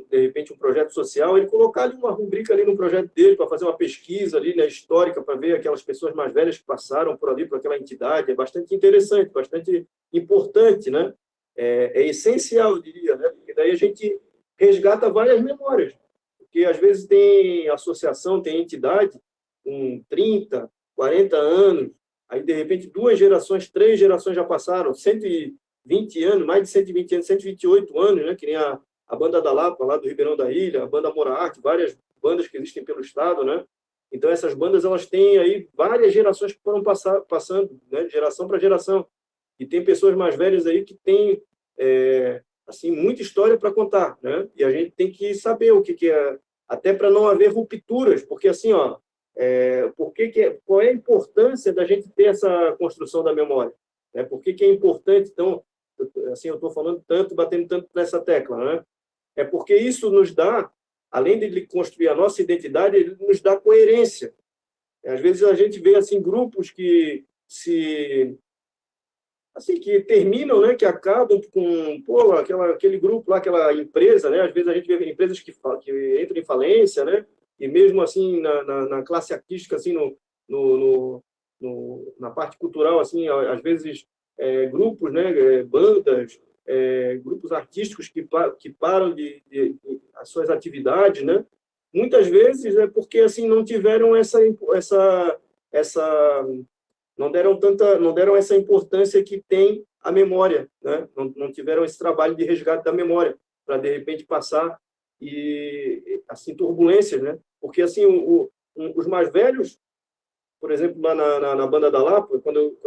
de repente um projeto social, ele colocar ali uma rubrica ali no projeto dele para fazer uma pesquisa ali, né, histórica, para ver aquelas pessoas mais velhas que passaram por ali, por aquela entidade, é bastante interessante, bastante importante, né? É essencial, eu diria, né? Porque daí a gente resgata várias memórias, porque às vezes tem associação, tem entidade com 30, 40 anos, aí de repente 2 gerações, 3 gerações já passaram, 120 anos, mais de 120 anos, 128 anos, né? Que nem a Banda da Lapa, lá do Ribeirão da Ilha, a Banda Amor à Arte, várias bandas que existem pelo estado, né? Então, essas bandas, elas têm aí várias gerações que foram passando, né? De geração para geração. E tem pessoas mais velhas aí que têm, assim, muita história para contar, né? E a gente tem que saber o que é, até para não haver rupturas, porque, assim, ó, qual é a importância da gente ter essa construção da memória? Né? Por que é importante, então, assim, eu estou falando tanto, batendo tanto nessa tecla, né? É porque isso nos dá, além de ele construir a nossa identidade, ele nos dá coerência. Às vezes a gente vê assim grupos que que terminam, né, que acabam com aquele grupo lá, aquela empresa, né? Às vezes a gente vê empresas que entram em falência, né? E mesmo assim na classe artística, assim na parte cultural, assim, às vezes grupos, né, bandas, grupos artísticos que param de as suas atividades, né? Muitas vezes é porque assim não tiveram não deram essa importância que tem a memória, né? Não tiveram esse trabalho de resgate da memória para de repente passar e assim turbulências, né? Porque assim os mais velhos, por exemplo, lá na Banda da Lapa, quando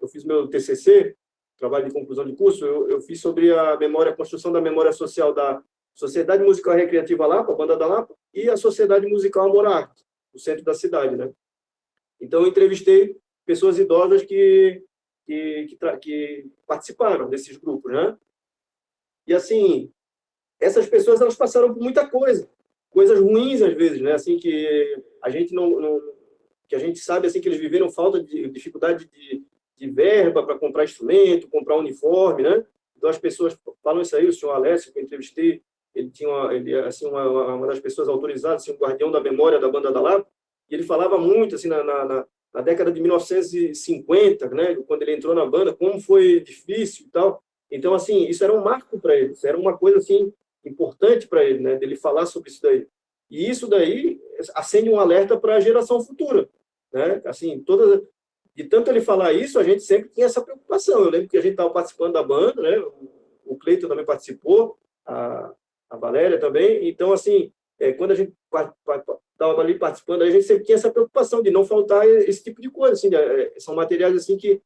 eu fiz meu TCC, trabalho de conclusão de curso, eu fiz sobre a construção da memória social da Sociedade Musical Recreativa Lapa, a Banda da Lapa, e a Sociedade Musical Amor à Arte, no centro da cidade, né? Então, eu entrevistei pessoas idosas que participaram desses grupos, né? E, assim, essas pessoas, elas passaram por muita coisa, coisas ruins, às vezes, né? Assim, que a gente que a gente sabe, assim, que eles viveram falta de dificuldade de verba para comprar instrumento, comprar uniforme, né? Então, as pessoas falam isso aí, o senhor Alessio, que eu entrevistei, ele assim, uma das pessoas autorizadas, assim, o guardião da memória da Banda da Lapa, e ele falava muito, assim, na década de 1950, né? Quando ele entrou na banda, como foi difícil e tal. Então, assim, isso era um marco para ele, isso era uma coisa, assim, importante para ele, né? Dele falar sobre isso daí. E isso daí acende um alerta para a geração futura, né? Assim, de tanto ele falar isso, a gente sempre tinha essa preocupação. Eu lembro que a gente estava participando da banda, né? O Cleiton também participou, a Valéria também. Então, assim, quando a gente estava ali participando, a gente sempre tinha essa preocupação de não faltar esse tipo de coisa. Assim, são materiais assim que,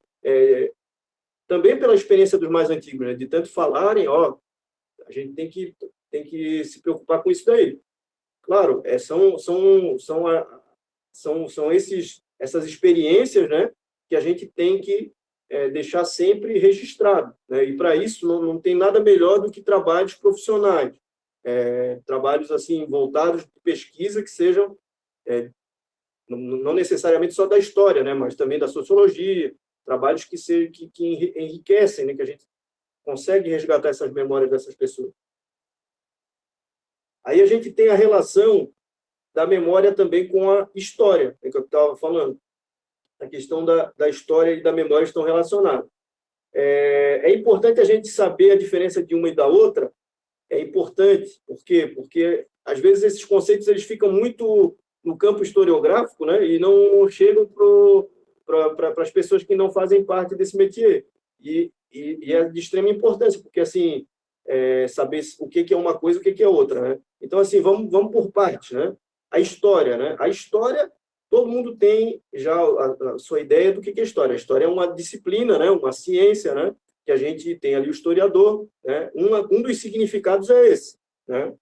também pela experiência dos mais antigos, né? De tanto falarem, ó, a gente tem que se preocupar com isso daí. Claro, são essas experiências, né, que a gente tem que deixar sempre registrado, né? E para isso não tem nada melhor do que trabalhos profissionais, trabalhos assim voltados de pesquisa que sejam não necessariamente só da história, né, mas também da sociologia, trabalhos que enriquecem, né, que a gente consegue resgatar essas memórias dessas pessoas. Aí a gente tem a relação da memória também com a história, que eu estava falando. A questão da história e da memória estão relacionadas. É importante a gente saber a diferença de uma e da outra. É importante. Por quê? Porque, às vezes, esses conceitos eles ficam muito no campo historiográfico, né? E não chegam para as pessoas que não fazem parte desse métier. E é de extrema importância, porque, assim, saber o que é uma coisa e o que é outra, né? Então, assim, vamos por partes, né? A história, né? A história todo mundo tem já a sua ideia do que é história. A história é uma disciplina, né? Uma ciência, né? Que a gente tem ali o historiador, né? Um dos significados é esse, né?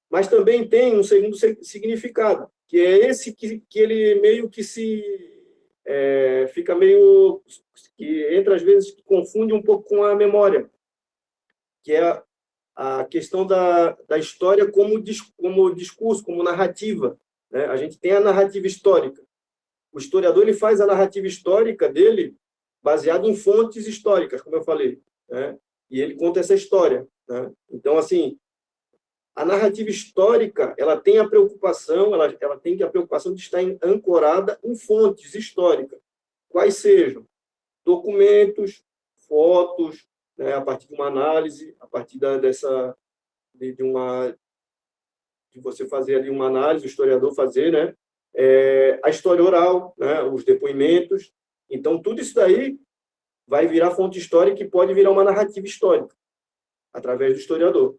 Mas também tem um segundo significado, que é esse que ele meio que fica meio que entra às vezes confunde um pouco com a memória, que é a questão da história como discurso, como narrativa, né? A gente tem a narrativa histórica. O historiador ele faz a narrativa histórica dele baseado em fontes históricas, como eu falei, né? E ele conta essa história, né? Então, assim, a narrativa histórica ela tem a preocupação, ela tem a preocupação de estar ancorada em fontes históricas, quais sejam documentos, fotos, né? A partir de uma análise, a partir de você fazer ali uma análise, o historiador fazer, né? A história oral, né? Os depoimentos. Então, tudo isso daí vai virar fonte histórica e pode virar uma narrativa histórica, através do historiador.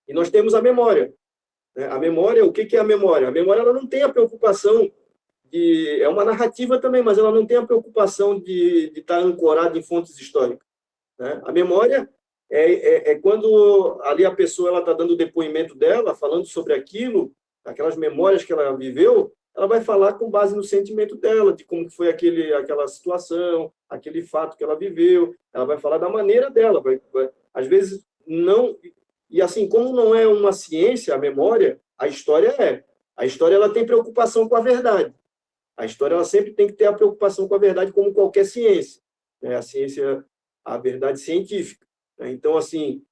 E nós temos a memória. Né? A memória, o que é a memória? A memória ela não tem a preocupação de... É uma narrativa também, mas ela não tem a preocupação de estar ancorada em fontes históricas. Né? A memória é quando ali a pessoa está dando o depoimento dela, falando sobre aquilo, aquelas memórias que ela viveu, ela vai falar com base no sentimento dela, de como foi aquela situação, aquele fato que ela viveu. Ela vai falar da maneira dela. Às vezes, não... E assim, como não é uma ciência, a memória, a história é. A história ela tem preocupação com a verdade. A história ela sempre tem que ter a preocupação com a verdade, como qualquer ciência. Né? A ciência, a verdade científica. Então, assim,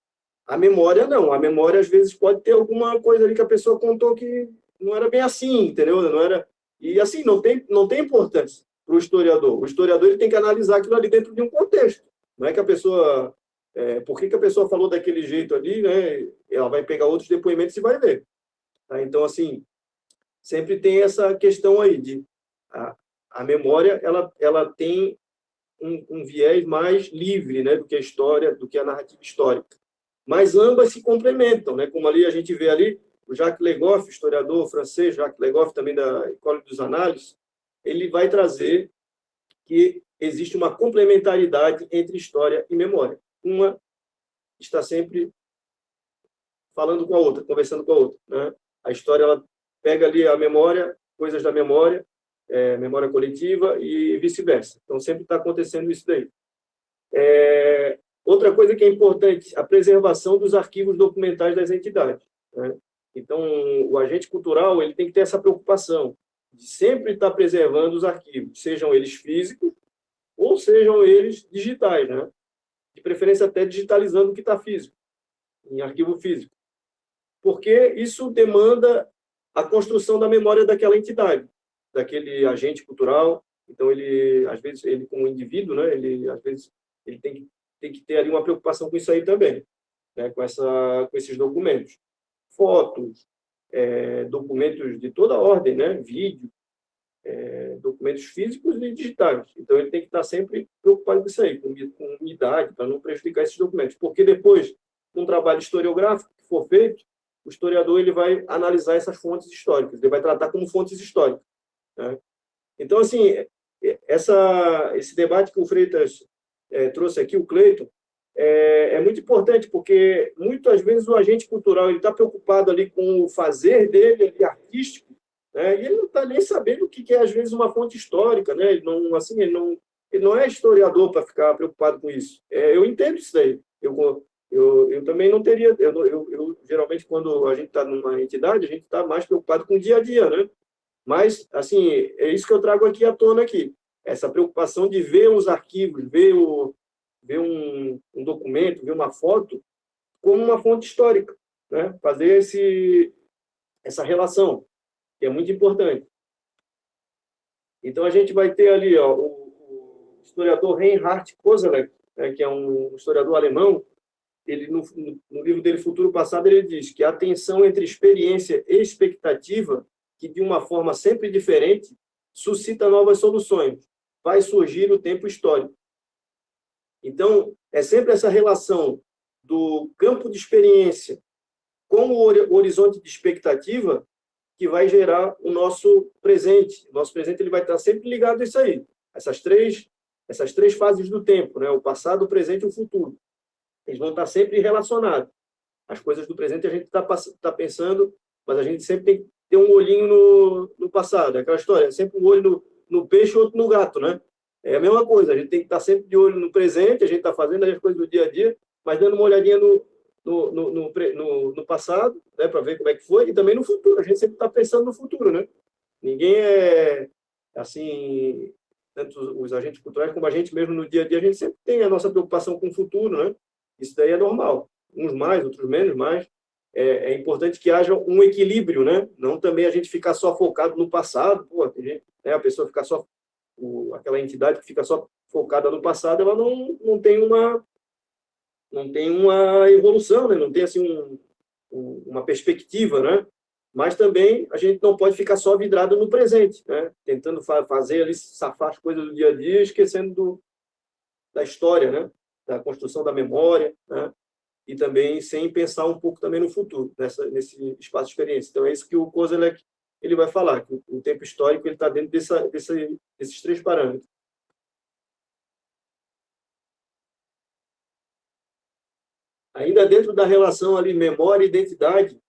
a memória não. A memória, às vezes, pode ter alguma coisa ali que a pessoa contou que não era bem assim, entendeu? Não era... E, assim, não tem importância para o historiador. O historiador ele tem que analisar aquilo ali dentro de um contexto. Não é que a pessoa... por que a pessoa falou daquele jeito ali, né? Ela vai pegar outros depoimentos e vai ver. Tá? Então, assim, sempre tem essa questão aí de... A memória, ela tem um viés mais livre, né, do que a história, do que a narrativa histórica. Mas ambas se complementam, né? Como ali a gente vê ali, o Jacques Legoff, historiador francês, Jacques Legoff, também da École dos Análises, ele vai trazer que existe uma complementaridade entre história e memória. Uma está sempre falando com a outra, conversando com a outra. Né? A história ela pega ali a memória, coisas da memória, memória coletiva e vice-versa. Então, sempre está acontecendo isso daí. Outra coisa que é importante, a preservação dos arquivos documentais das entidades. Né? Então, o agente cultural ele tem que ter essa preocupação de sempre estar preservando os arquivos, sejam eles físicos ou sejam eles digitais, né? De preferência até digitalizando o que está físico, em arquivo físico. Porque isso demanda a construção da memória daquela entidade, daquele agente cultural. Então, ele, às vezes, ele como indivíduo, né, às vezes, ele tem que ter ali uma preocupação com isso aí também, né, com esses documentos. Fotos, documentos de toda ordem, né, vídeo, documentos físicos e digitais. Então, ele tem que estar sempre preocupado com isso aí, com unidade, para não prejudicar esses documentos. Porque depois, um trabalho historiográfico que for feito, o historiador ele vai analisar essas fontes históricas, ele vai tratar como fontes históricas. Né? Então, assim, esse debate que o Freitas trouxe aqui, o Cleiton, é muito importante, porque muitas vezes o agente cultural está preocupado ali com o fazer dele ali, artístico, né? E ele não está nem sabendo o que é, às vezes, uma fonte histórica. Né? Ele não é historiador para ficar preocupado com isso. Eu entendo isso daí. Eu também não teria... Eu geralmente, quando a gente está numa entidade, a gente está mais preocupado com o dia a dia, né? Mas, assim, é isso que eu trago aqui à tona aqui. Essa preocupação de ver os arquivos, ver um documento, ver uma foto como uma fonte histórica, né? Fazer essa relação, que é muito importante. Então, a gente vai ter ali o historiador Reinhard Koselleck, né, que é um historiador alemão. Ele, no livro dele, Futuro Passado, ele diz que a tensão entre experiência e expectativa, que de uma forma sempre diferente, suscita novas soluções. Vai surgir o tempo histórico. Então, é sempre essa relação do campo de experiência com o horizonte de expectativa que vai gerar o nosso presente. O nosso presente ele vai estar sempre ligado a isso aí. Essas três fases do tempo, né? O passado, o presente e o futuro. Eles vão estar sempre relacionados. As coisas do presente a gente está pensando, mas a gente sempre tem que ter um olhinho no passado. É aquela história, sempre um olho no peixe e outro no gato, né? É a mesma coisa, a gente tem que estar sempre de olho no presente, a gente está fazendo as coisas do dia a dia, mas dando uma olhadinha no passado, né, para ver como é que foi, e também no futuro. A gente sempre está pensando no futuro, né? Ninguém é, assim, tanto os agentes culturais como a gente mesmo no dia a dia, a gente sempre tem a nossa preocupação com o futuro, né? Isso daí é normal. Uns mais, outros menos, mas é importante que haja um equilíbrio, né? Não também a gente ficar só focado no passado, pô, tem gente, né, a pessoa ficar só, aquela entidade que fica só focada no passado, ela não tem uma evolução, né? Não tem assim uma perspectiva, né? Mas também a gente não pode ficar só vidrado no presente, né? Tentando fazer ali, safar as coisas do dia a dia, esquecendo da história, né? Da construção da memória, né? E também sem pensar um pouco também no futuro, nesse espaço de experiência. Então, é isso que o Kozelek ele vai falar, que o tempo histórico ele está dentro desses três parâmetros. Ainda dentro da relação ali memória e identidade,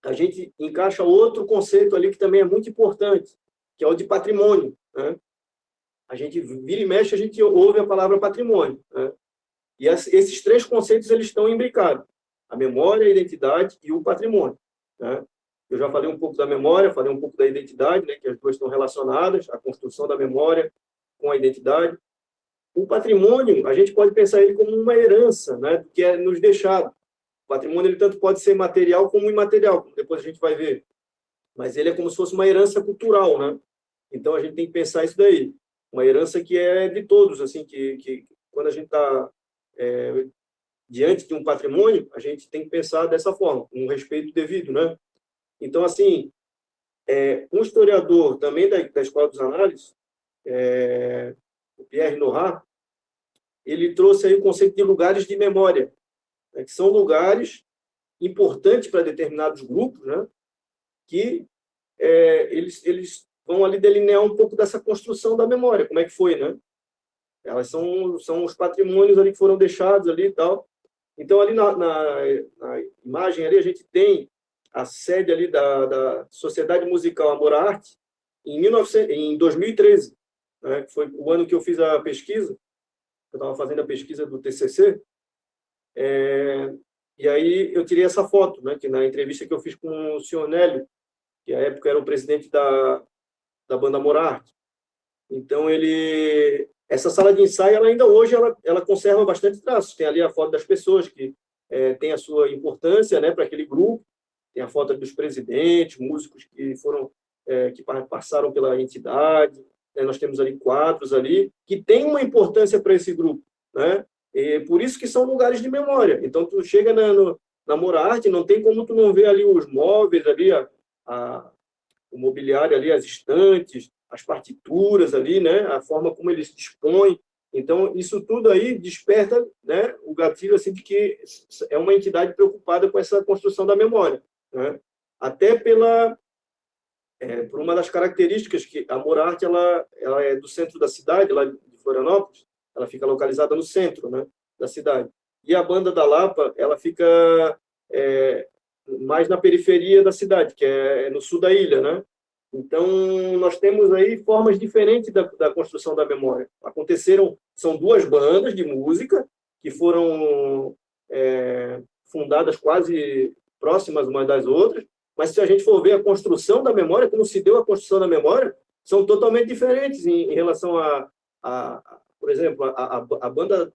a gente encaixa outro conceito ali que também é muito importante, que é o de patrimônio, né? A gente vira e mexe, a gente ouve a palavra patrimônio, né? E esses três conceitos eles estão imbricados: a memória, a identidade e o patrimônio, né? Eu já falei um pouco da memória, falei um pouco da identidade, né, que as duas estão relacionadas, a construção da memória com a identidade. O patrimônio, a gente pode pensar ele como uma herança, né, que é nos deixado. O patrimônio ele tanto pode ser material como imaterial, como depois a gente vai ver. Mas ele é como se fosse uma herança cultural, né? Então a gente tem que pensar isso daí. Uma herança que é de todos, assim, que quando a gente está diante de um patrimônio, a gente tem que pensar dessa forma, com um respeito devido, né? Então, assim, um historiador também da Escola dos Análises, o Pierre Nora, ele trouxe aí o conceito de lugares de memória, né, que são lugares importantes para determinados grupos, né, que eles vão ali delinear um pouco dessa construção da memória, como é que foi, né? Elas são os patrimônios ali que foram deixados ali e tal. Então, ali na imagem ali, a gente tem a sede ali da Sociedade Musical Amor à Arte em 2013, né, que foi o ano que eu fiz a pesquisa. Eu estava fazendo a pesquisa do TCC, e aí eu tirei essa foto, né, que na entrevista que eu fiz com o senhor Nélio, que à época era o presidente da banda Amor à Arte. Então, essa sala de ensaio, ela ainda hoje, ela conserva bastante traços. Tem ali a foto das pessoas que tem a sua importância, né, para aquele grupo. Tem a foto dos presidentes, músicos que que passaram pela entidade. Né? Nós temos ali quadros ali que têm uma importância para esse grupo, né? E por isso que são lugares de memória. Então, tu chega na Amor à Arte, não tem como tu não ver ali os móveis ali, o mobiliário ali, as estantes, as partituras ali, né? A forma como eles se dispõem. Então, isso tudo aí desperta, né, o gatilho assim, de que é uma entidade preocupada com essa construção da memória, né? Até por uma das características que a Amor à Arte ela é do centro da cidade, lá de Florianópolis, ela fica localizada no centro, né, da cidade. E a Banda da Lapa, ela fica mais na periferia da cidade, que é no sul da ilha, né? Então, nós temos aí formas diferentes da construção da memória. São duas bandas de música que foram fundadas quase próximas umas das outras, mas se a gente for ver a construção da memória, como se deu a construção da memória, são totalmente diferentes em relação por exemplo, a banda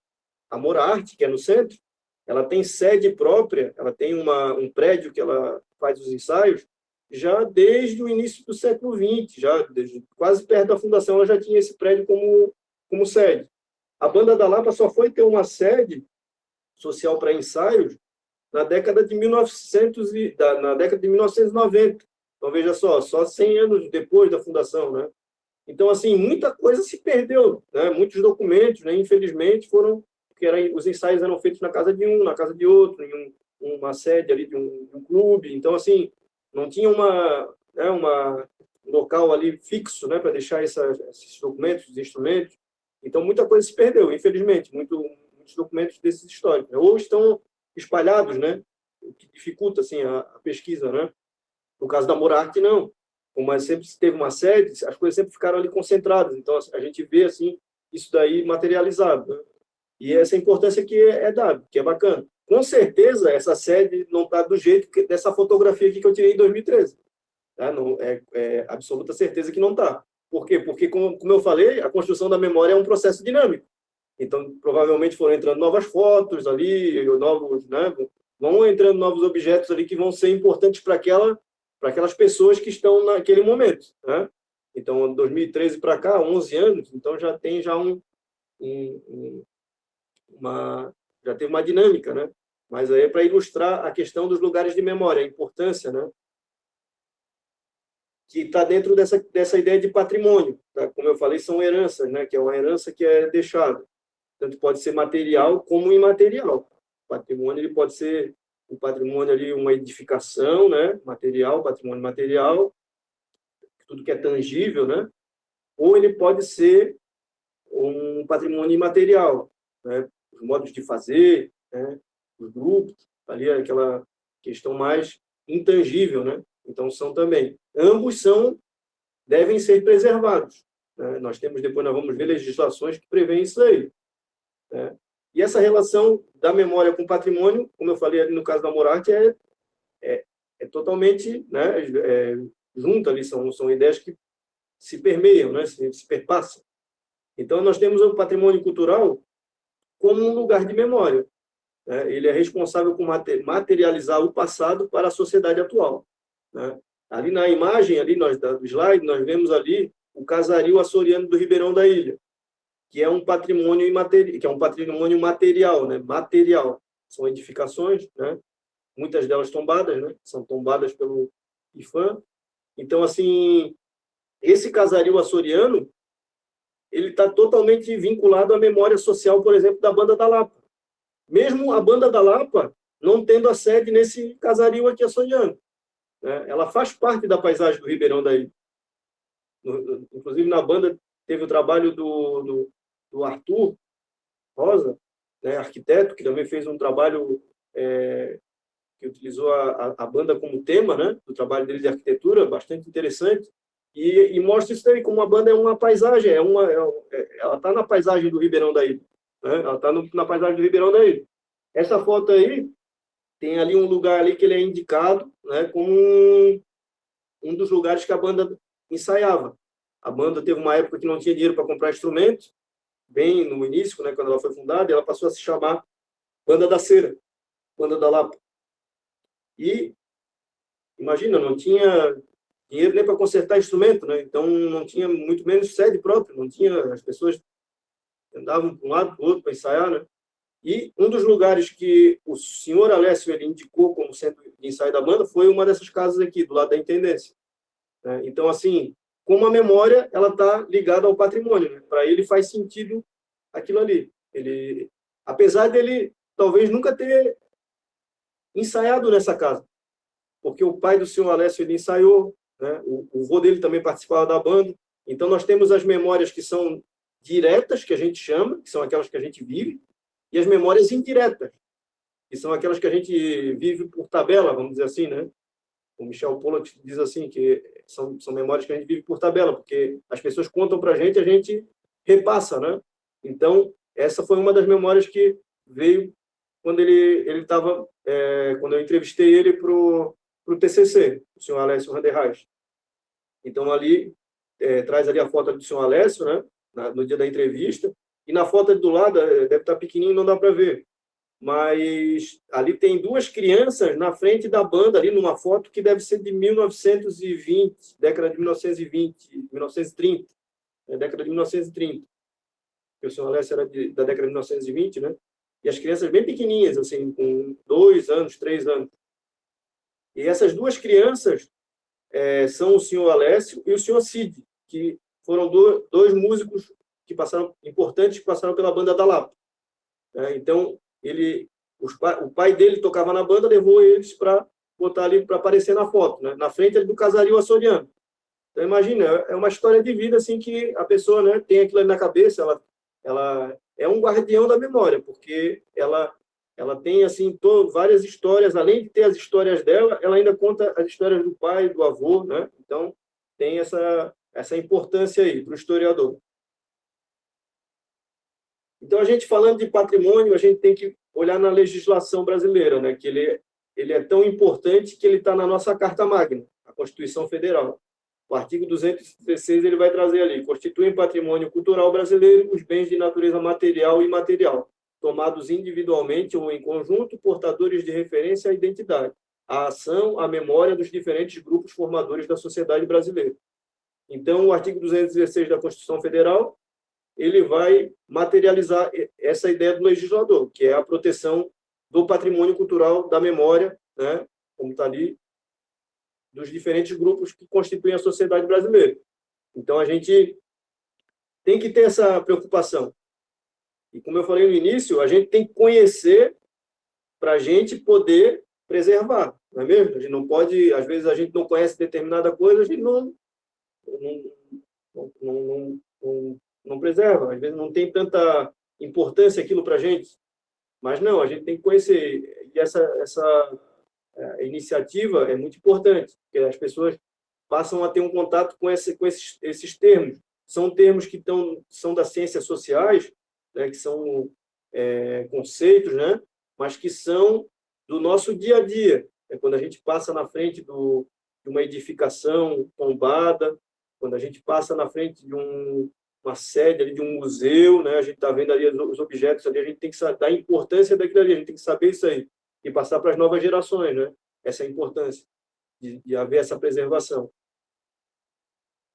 Amor à Arte, que é no centro, ela tem sede própria, ela tem um prédio que ela faz os ensaios, já desde o início do século XX, quase perto da fundação, ela já tinha esse prédio como sede. A Banda da Lapa só foi ter uma sede social para ensaios na década de 1990. Então, veja só 100 anos depois da fundação, né? Então, assim, muita coisa se perdeu, né? Muitos documentos, né, infelizmente, porque os ensaios eram feitos na casa de um, na casa de outro, em uma sede ali de um clube. Então, assim, não tinha né, um local ali fixo, né, para deixar esses documentos, os instrumentos. Então, muita coisa se perdeu, infelizmente, muitos documentos desses históricos, né? Ou estão espalhados, né, o que dificulta assim, a pesquisa. Né? No caso da Murarte, não. Como sempre se teve uma sede, as coisas sempre ficaram ali concentradas. Então, a gente vê assim, isso daí materializado. Né? E essa importância que é dada, que é bacana. Com certeza, essa sede não está do jeito dessa fotografia aqui que eu tirei em 2013. Tá? Não, é absoluta certeza que não está. Por quê? Porque, como eu falei, a construção da memória é um processo dinâmico. Então, provavelmente foram entrando novas fotos ali, novos, né? Vão entrando novos objetos ali que vão ser importantes para aquelas pessoas que estão naquele momento. Né? Então, 2013 para cá, 11 anos, então já tem já já teve uma dinâmica, né? Mas aí é para ilustrar a questão dos lugares de memória, a importância, né? Que está dentro dessa ideia de patrimônio. Tá? Como eu falei, são heranças, né? Que é uma herança que é deixada. Tanto pode ser material como imaterial. O patrimônio ele pode ser um patrimônio ali, uma edificação, né? Material, patrimônio material, tudo que é tangível, né? Ou ele pode ser um patrimônio imaterial, né? Os modos de fazer, né? Os grupos, ali aquela questão mais intangível, né? Então são também. Ambos devem ser preservados. Né? Nós vamos ver legislações que prevêem isso aí. Né? E essa relação da memória com o patrimônio, como eu falei ali no caso da Murarte, é totalmente, né, junta ali, são ideias que se permeiam, né, se perpassam. Então, nós temos o patrimônio cultural como um lugar de memória. Né? Ele é responsável por materializar o passado para a sociedade atual. Né? Ali na imagem, do slide, nós vemos ali o casario açoriano do Ribeirão da Ilha, que é um patrimônio imaterial, que é um patrimônio material, né? Material. São edificações, né? Muitas delas tombadas, né? São tombadas pelo IFAM. Então, assim, esse casario açoriano, ele está totalmente vinculado à memória social, por exemplo, da Banda da Lapa. Mesmo a Banda da Lapa não tendo a sede nesse casario aqui açoriano. Né? Ela faz parte da paisagem do Ribeirão da Ilha. Inclusive, na banda, teve o trabalho do Arthur Rosa, né, arquiteto, que também fez um trabalho que utilizou a banda como tema, né, do trabalho dele de arquitetura, bastante interessante, e mostra isso aí, como a banda é uma paisagem, ela está na paisagem do Ribeirão da Ilha. Né, ela está na paisagem do Ribeirão da Ilha. Essa foto aí, tem ali um lugar ali que ele é indicado, né, como um dos lugares que a banda ensaiava. A banda teve uma época que não tinha dinheiro para comprar instrumentos, bem no início, né, quando ela foi fundada, ela passou a se chamar Banda da Cera, Banda da Lapa. E, imagina, não tinha dinheiro nem para consertar instrumento, né? Então não tinha muito menos sede própria, não tinha, as pessoas andavam para um lado para o outro para ensaiar, né? E um dos lugares que o senhor Alessio ele indicou como centro de ensaio da banda foi uma dessas casas aqui, do lado da Intendência. Né? Então, assim, como a memória ela está ligada ao patrimônio, né? Para ele faz sentido aquilo ali. Ele, apesar dele talvez nunca ter ensaiado nessa casa, porque o pai do senhor Alessio ele ensaiou, né? O vô dele também participava da banda. Então nós temos as memórias que são diretas, que a gente chama, que são aquelas que a gente vive, e as memórias indiretas, que são aquelas que a gente vive por tabela, vamos dizer assim, né? O Michel Pollock diz assim, que são memórias que a gente vive por tabela, porque as pessoas contam para a gente repassa, né? Então, essa foi uma das memórias que veio quando ele estava, quando eu entrevistei ele para o TCC, o senhor Alessio Randerreich. Então, ali, traz ali a foto do senhor Alessio, né? No dia da entrevista, e na foto do lado, deve estar pequenininho, não dá para ver, mas ali tem duas crianças na frente da banda, ali numa foto que deve ser de 1920, década de 1920, 1930, década de 1930. O senhor Alessio era da década de 1920, né? E as crianças bem pequenininhas, assim, com 2 anos, 3 anos. E essas duas crianças são o senhor Alessio e o senhor Cid, que foram dois músicos importantes que passaram pela Banda da Lapa. Então, o pai dele tocava na banda, levou eles para botar ali para aparecer na foto, né? Na frente ali do casario açoriano. Então, imagina, é uma história de vida assim que a pessoa, né, tem aquilo ali na cabeça, ela é um guardião da memória, porque ela tem assim várias histórias, além de ter as histórias dela, ela ainda conta as histórias do pai, do avô, né? Então, tem essa importância aí para o historiador. Então, a gente falando de patrimônio, a gente tem que olhar na legislação brasileira, né? Que ele é tão importante que ele está na nossa Carta Magna, a Constituição Federal. O artigo 216 ele vai trazer ali: constituem patrimônio cultural brasileiro os bens de natureza material e imaterial, tomados individualmente ou em conjunto, portadores de referência à identidade, à ação, à memória dos diferentes grupos formadores da sociedade brasileira. Então, o artigo 216 da Constituição Federal ele vai materializar essa ideia do legislador, que é a proteção do patrimônio cultural, da memória, né, como está ali, dos diferentes grupos que constituem a sociedade brasileira. Então, a gente tem que ter essa preocupação. E, como eu falei no início, a gente tem que conhecer para a gente poder preservar, não é mesmo? A gente não pode, às vezes, a gente não conhece determinada coisa, a gente não preserva, às vezes não tem tanta importância aquilo para a gente, mas não, a gente tem que conhecer, e essa iniciativa é muito importante, porque as pessoas passam a ter um contato com esses termos, são termos que são das ciências sociais, né, que são conceitos, né, mas que são do nosso dia a dia, quando a gente passa na frente de uma edificação tombada, quando a gente passa na frente de uma sede ali de um museu, né? A gente está vendo ali os objetos ali, a gente tem que dar a importância daquilo ali, a gente tem que saber isso aí e passar para as novas gerações, né? Essa é a importância de haver essa preservação.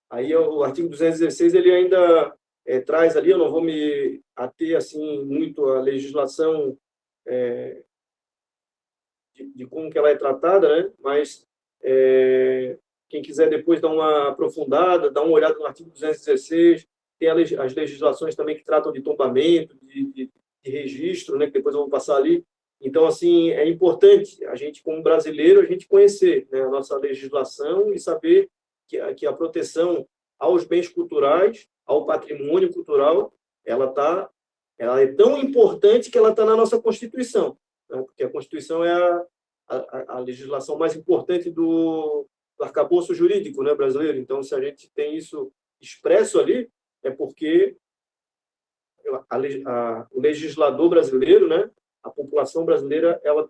Aí o artigo 216 ele ainda traz ali, eu não vou me ater assim muito à legislação de como que ela é tratada, né? Mas quem quiser depois dar uma aprofundada, dar uma olhada no artigo 216, tem as legislações também que tratam de tombamento, de registro, né, que depois eu vou passar ali. Então, assim, é importante a gente, como brasileiro, a gente conhecer, né, a nossa legislação e saber que a proteção aos bens culturais, ao patrimônio cultural, ela é tão importante que ela está na nossa Constituição, né, porque a Constituição é a legislação mais importante do arcabouço jurídico, né, brasileiro. Então, se a gente tem isso expresso ali, é porque o legislador brasileiro, né, a população brasileira, ela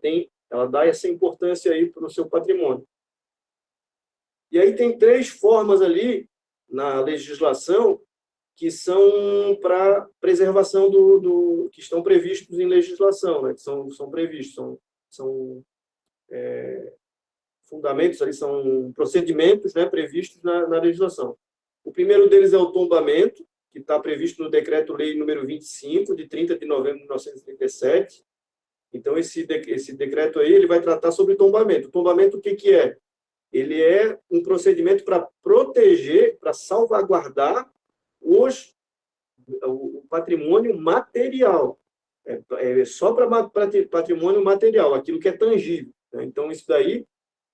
dá essa importância aí para o seu patrimônio. E aí tem 3 formas ali na legislação que são para preservação que estão previstos em legislação, né, que são previstos, são fundamentos ali, são procedimentos, né, previstos na legislação. O primeiro deles é o tombamento, que está previsto no Decreto-Lei número 25, de 30 de novembro de 1937. Então, esse decreto aí ele vai tratar sobre tombamento. O tombamento, o que é? Ele é um procedimento para proteger, para salvaguardar o patrimônio material. Só para patrimônio material, aquilo que é tangível, né? Então, isso daí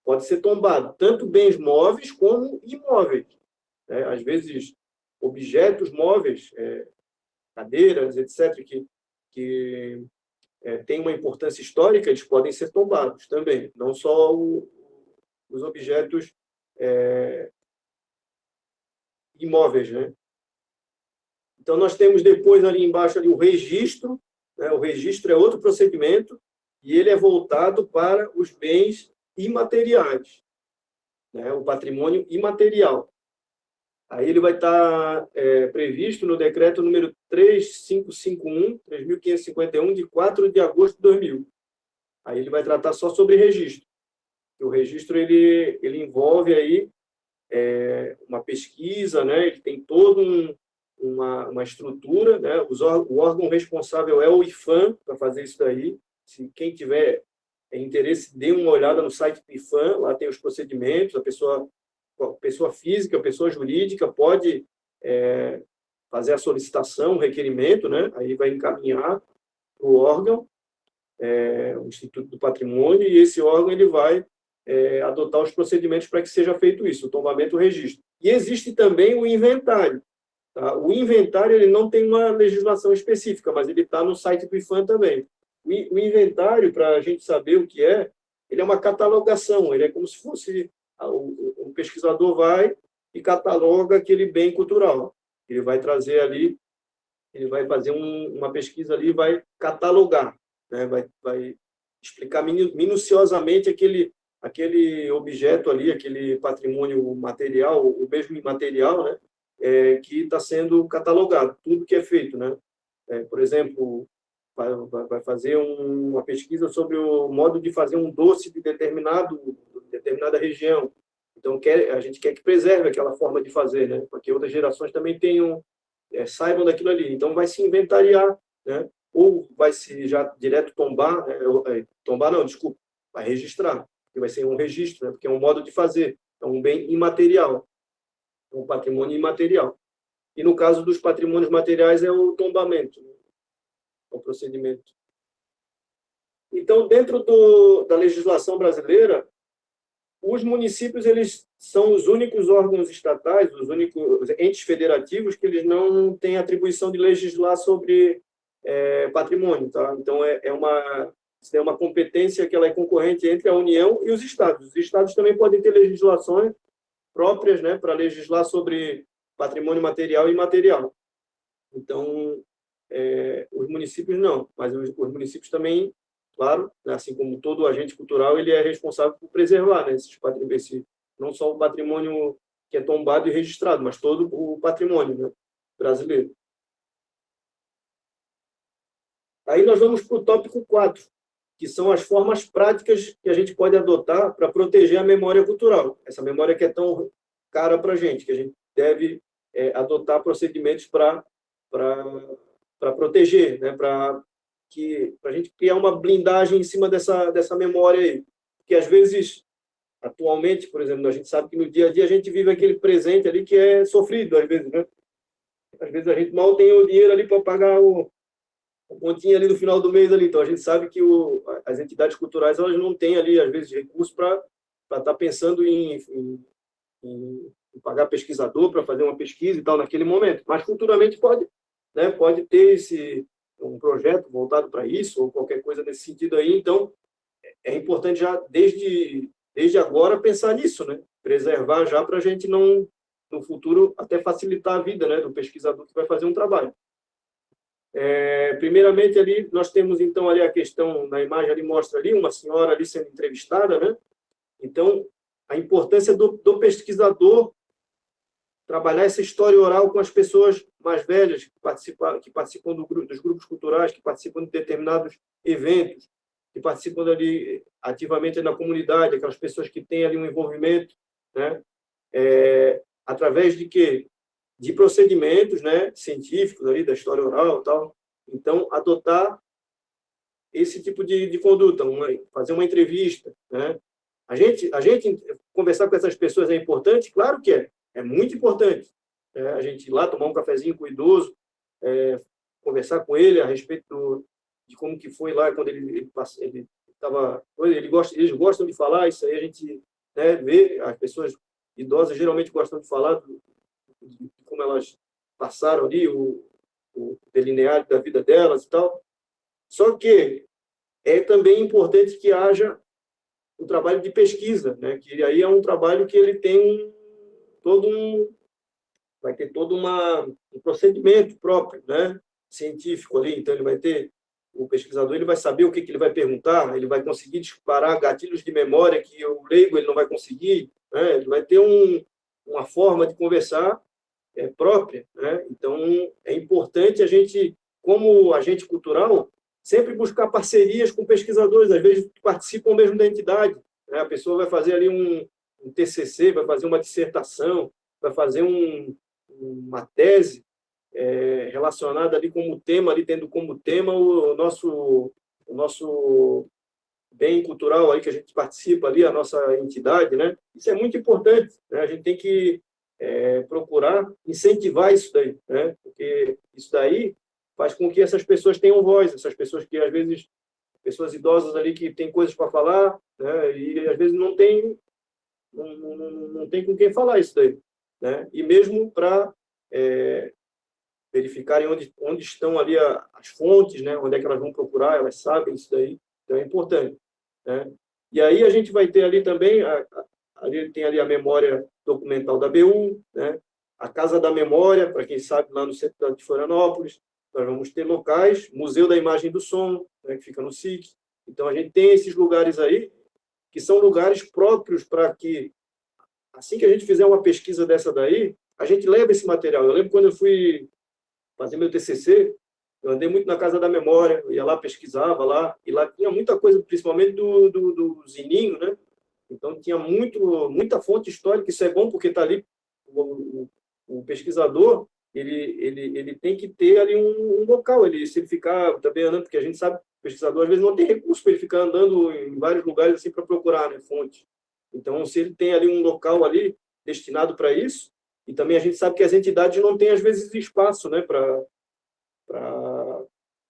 pode ser tombado, tanto bens móveis como imóveis. Às vezes, objetos móveis, cadeiras, etc., que têm uma importância histórica, eles podem ser tombados também, não só os objetos imóveis, né? Então, nós temos depois ali embaixo ali, o registro, né? O registro é outro procedimento e ele é voltado para os bens imateriais, né? O patrimônio imaterial. Aí ele vai estar previsto no decreto número 3551, de 4 de agosto de 2000. Aí ele vai tratar só sobre registro. O registro ele envolve aí uma pesquisa, né? Ele tem toda uma estrutura, né? O órgão responsável é o IPHAN para fazer isso daí. Se quem tiver interesse, dê uma olhada no site do IPHAN, lá tem os procedimentos, a pessoa física, a pessoa jurídica pode fazer a solicitação, o requerimento, né? Aí vai encaminhar para o órgão, o Instituto do Patrimônio, e esse órgão ele vai adotar os procedimentos para que seja feito isso, o tombamento e o registro. E existe também o inventário. Tá? O inventário ele não tem uma legislação específica, mas ele está no site do IPHAN também. O inventário, para a gente saber o que ele é uma catalogação, ele é como se fosse o pesquisador vai e cataloga aquele bem cultural. Ele vai trazer ali, ele vai fazer uma pesquisa ali, vai catalogar, né? vai explicar minuciosamente aquele objeto ali, aquele patrimônio material, o mesmo imaterial, né? Que está sendo catalogado, tudo que é feito, né? Por exemplo, vai fazer uma pesquisa sobre o modo de fazer um doce de determinada região. Então, a gente quer que preserve aquela forma de fazer, né? Para que outras gerações também saibam daquilo ali. Então, vai se inventariar, né? Ou vai se já direto tombar, né? Tombar não, desculpa, vai registrar, que vai ser um registro, né? Porque é um modo de fazer, é um bem imaterial, um patrimônio imaterial. E no caso dos patrimônios materiais é o tombamento, né? O procedimento. Então, dentro da legislação brasileira, os municípios eles são os únicos órgãos estatais, os únicos entes federativos que eles não têm atribuição de legislar sobre patrimônio, tá? Então isso é uma competência que ela é concorrente entre a União e os estados. Os estados também podem ter legislações próprias, né, para legislar sobre patrimônio material e imaterial. Então, os municípios não, mas os municípios também, claro, assim como todo agente cultural, ele é responsável por preservar, né, não só o patrimônio que é tombado e registrado, mas todo o patrimônio, né, brasileiro. Aí nós vamos para o tópico 4, que são as formas práticas que a gente pode adotar para proteger a memória cultural. Essa memória que é tão cara para a gente, que a gente deve adotar procedimentos para proteger, né? Para a gente criar uma blindagem em cima dessa memória aí. Porque, às vezes, atualmente, por exemplo, a gente sabe que no dia a dia a gente vive aquele presente ali que é sofrido, às vezes, né? Às vezes a gente mal tem o dinheiro ali para pagar o pontinho ali no final do mês ali. Então, a gente sabe que as entidades culturais elas não têm ali, às vezes, recursos para estar pensando em pagar pesquisador para fazer uma pesquisa e tal naquele momento. Mas, futuramente, pode ter um projeto voltado para isso ou qualquer coisa nesse sentido aí. Então, é importante já, desde agora, pensar nisso, né? Preservar já para a gente não, no futuro, até facilitar a vida, né, do pesquisador que vai fazer um trabalho. Primeiramente, ali, nós temos, então, ali a questão, na imagem ali mostra ali, uma senhora ali sendo entrevistada, né? Então, a importância do pesquisador trabalhar essa história oral com as pessoas mais velhas que participam dos grupos culturais, que participam de determinados eventos, que participam ali ativamente na comunidade, aquelas pessoas que têm ali um envolvimento, né? Através de quê? De procedimentos, né, científicos ali da história oral e tal. Então, adotar esse tipo de conduta, fazer uma entrevista, né? A gente conversar com essas pessoas é importante? Claro que é muito importante. A gente ir lá tomar um cafezinho com o idoso, conversar com ele a respeito de como que foi lá quando ele estava... Eles gostam de falar, isso aí a gente, né, vê, as pessoas idosas geralmente gostam de falar de como elas passaram ali, o delineado da vida delas e tal. Só que é também importante que haja um trabalho de pesquisa, né? Que aí é um trabalho que ele tem vai ter todo um procedimento próprio, né? Científico ali. Então, o pesquisador ele vai saber o que ele vai perguntar, ele vai conseguir disparar gatilhos de memória que o leigo ele não vai conseguir, né? Ele vai ter uma forma de conversar própria, né? Então, é importante a gente, como agente cultural, sempre buscar parcerias com pesquisadores, às vezes que participam mesmo da entidade, né? A pessoa vai fazer ali um TCC, vai fazer uma dissertação, vai fazer uma tese relacionada ali como tema, ali tendo como tema o nosso bem cultural aí que a gente participa ali, a nossa entidade, né? Isso é muito importante, né? A gente tem que procurar incentivar isso daí, né? Porque isso daí faz com que essas pessoas tenham voz, essas pessoas que às vezes pessoas idosas ali que têm coisas para falar, né? E às vezes não tem com quem falar isso daí, né? E mesmo para verificarem onde estão ali as fontes, né? Onde é que elas vão procurar, elas sabem isso daí, então é importante, né? E aí a gente vai ter ali também, ali tem ali a memória documental da BU, né? A Casa da Memória, para quem sabe, lá no centro de Florianópolis, nós vamos ter locais, Museu da Imagem e do Som, né? Que fica no SIC. Então a gente tem esses lugares aí, que são lugares próprios para que, assim que a gente fizer uma pesquisa dessa daí, a gente leva esse material. Eu lembro quando eu fui fazer meu TCC, eu andei muito na Casa da Memória, eu ia lá, pesquisava lá, e lá tinha muita coisa, principalmente do Zininho, né? Então tinha muita fonte histórica, isso é bom porque está ali, o pesquisador, ele tem que ter ali um local, se ele ficar também andando, porque a gente sabe que o pesquisador às vezes não tem recurso para ele ficar andando em vários lugares assim para procurar, né, fonte. Então, se ele tem ali um local ali destinado para isso, e também a gente sabe que as entidades não têm, às vezes, espaço, né, para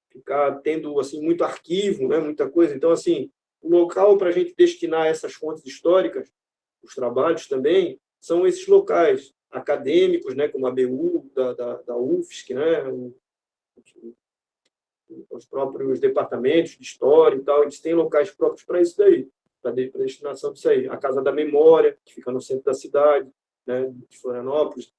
ficar tendo assim, muito arquivo, né, muita coisa. Então, assim, o local para a gente destinar essas fontes históricas, os trabalhos também, são esses locais acadêmicos, né, como a BU, da UFSC, né, os próprios departamentos de história e tal, eles têm locais próprios para isso daí, para destinação disso aí. A Casa da Memória, que fica no centro da cidade, né, de Florianópolis.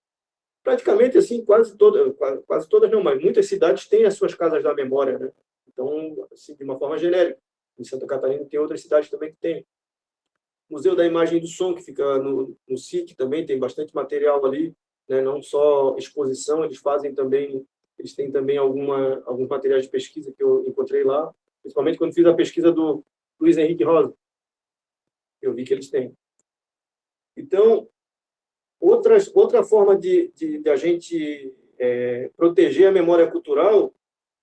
Praticamente, assim, quase todas não, mas muitas cidades têm as suas casas da memória, né? Então, assim, de uma forma genérica. Em Santa Catarina tem outras cidades também que tem. Museu da Imagem e do Som, que fica no SIC, também tem bastante material ali, né? Não só exposição, eles têm também alguns materiais de pesquisa que eu encontrei lá, principalmente quando fiz a pesquisa do Luiz Henrique Rosa. Eu vi que eles têm. Então, outra forma de a gente proteger a memória cultural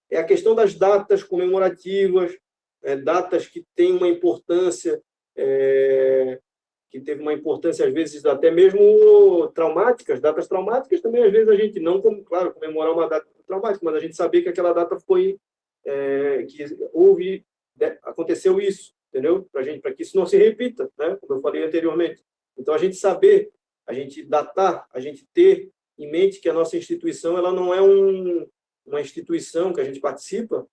é a questão das datas comemorativas, datas que têm uma importância, que teve uma importância, às vezes, até mesmo traumáticas, datas traumáticas também, às vezes, a gente não, claro, comemorar uma data traumática, mas a gente saber que aquela data foi, aconteceu isso, entendeu? Para que isso não se repita, né? Como eu falei anteriormente. Então, a gente saber, a gente datar, a gente ter em mente que a nossa instituição ela não é uma instituição que a gente participa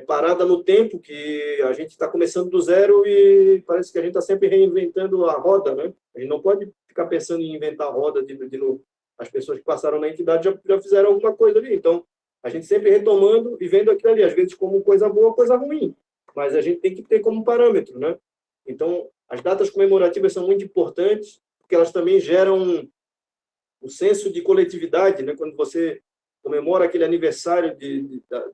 parada no tempo, que a gente está começando do zero e parece que a gente está sempre reinventando a roda, né? A gente não pode ficar pensando em inventar a roda de novo. As pessoas que passaram na entidade já fizeram alguma coisa ali. Então, a gente sempre retomando e vendo aquilo ali, às vezes como coisa boa, coisa ruim. Mas a gente tem que ter como parâmetro, né? Então, as datas comemorativas são muito importantes, porque elas também geram o senso de coletividade, né? Quando você comemora aquele aniversário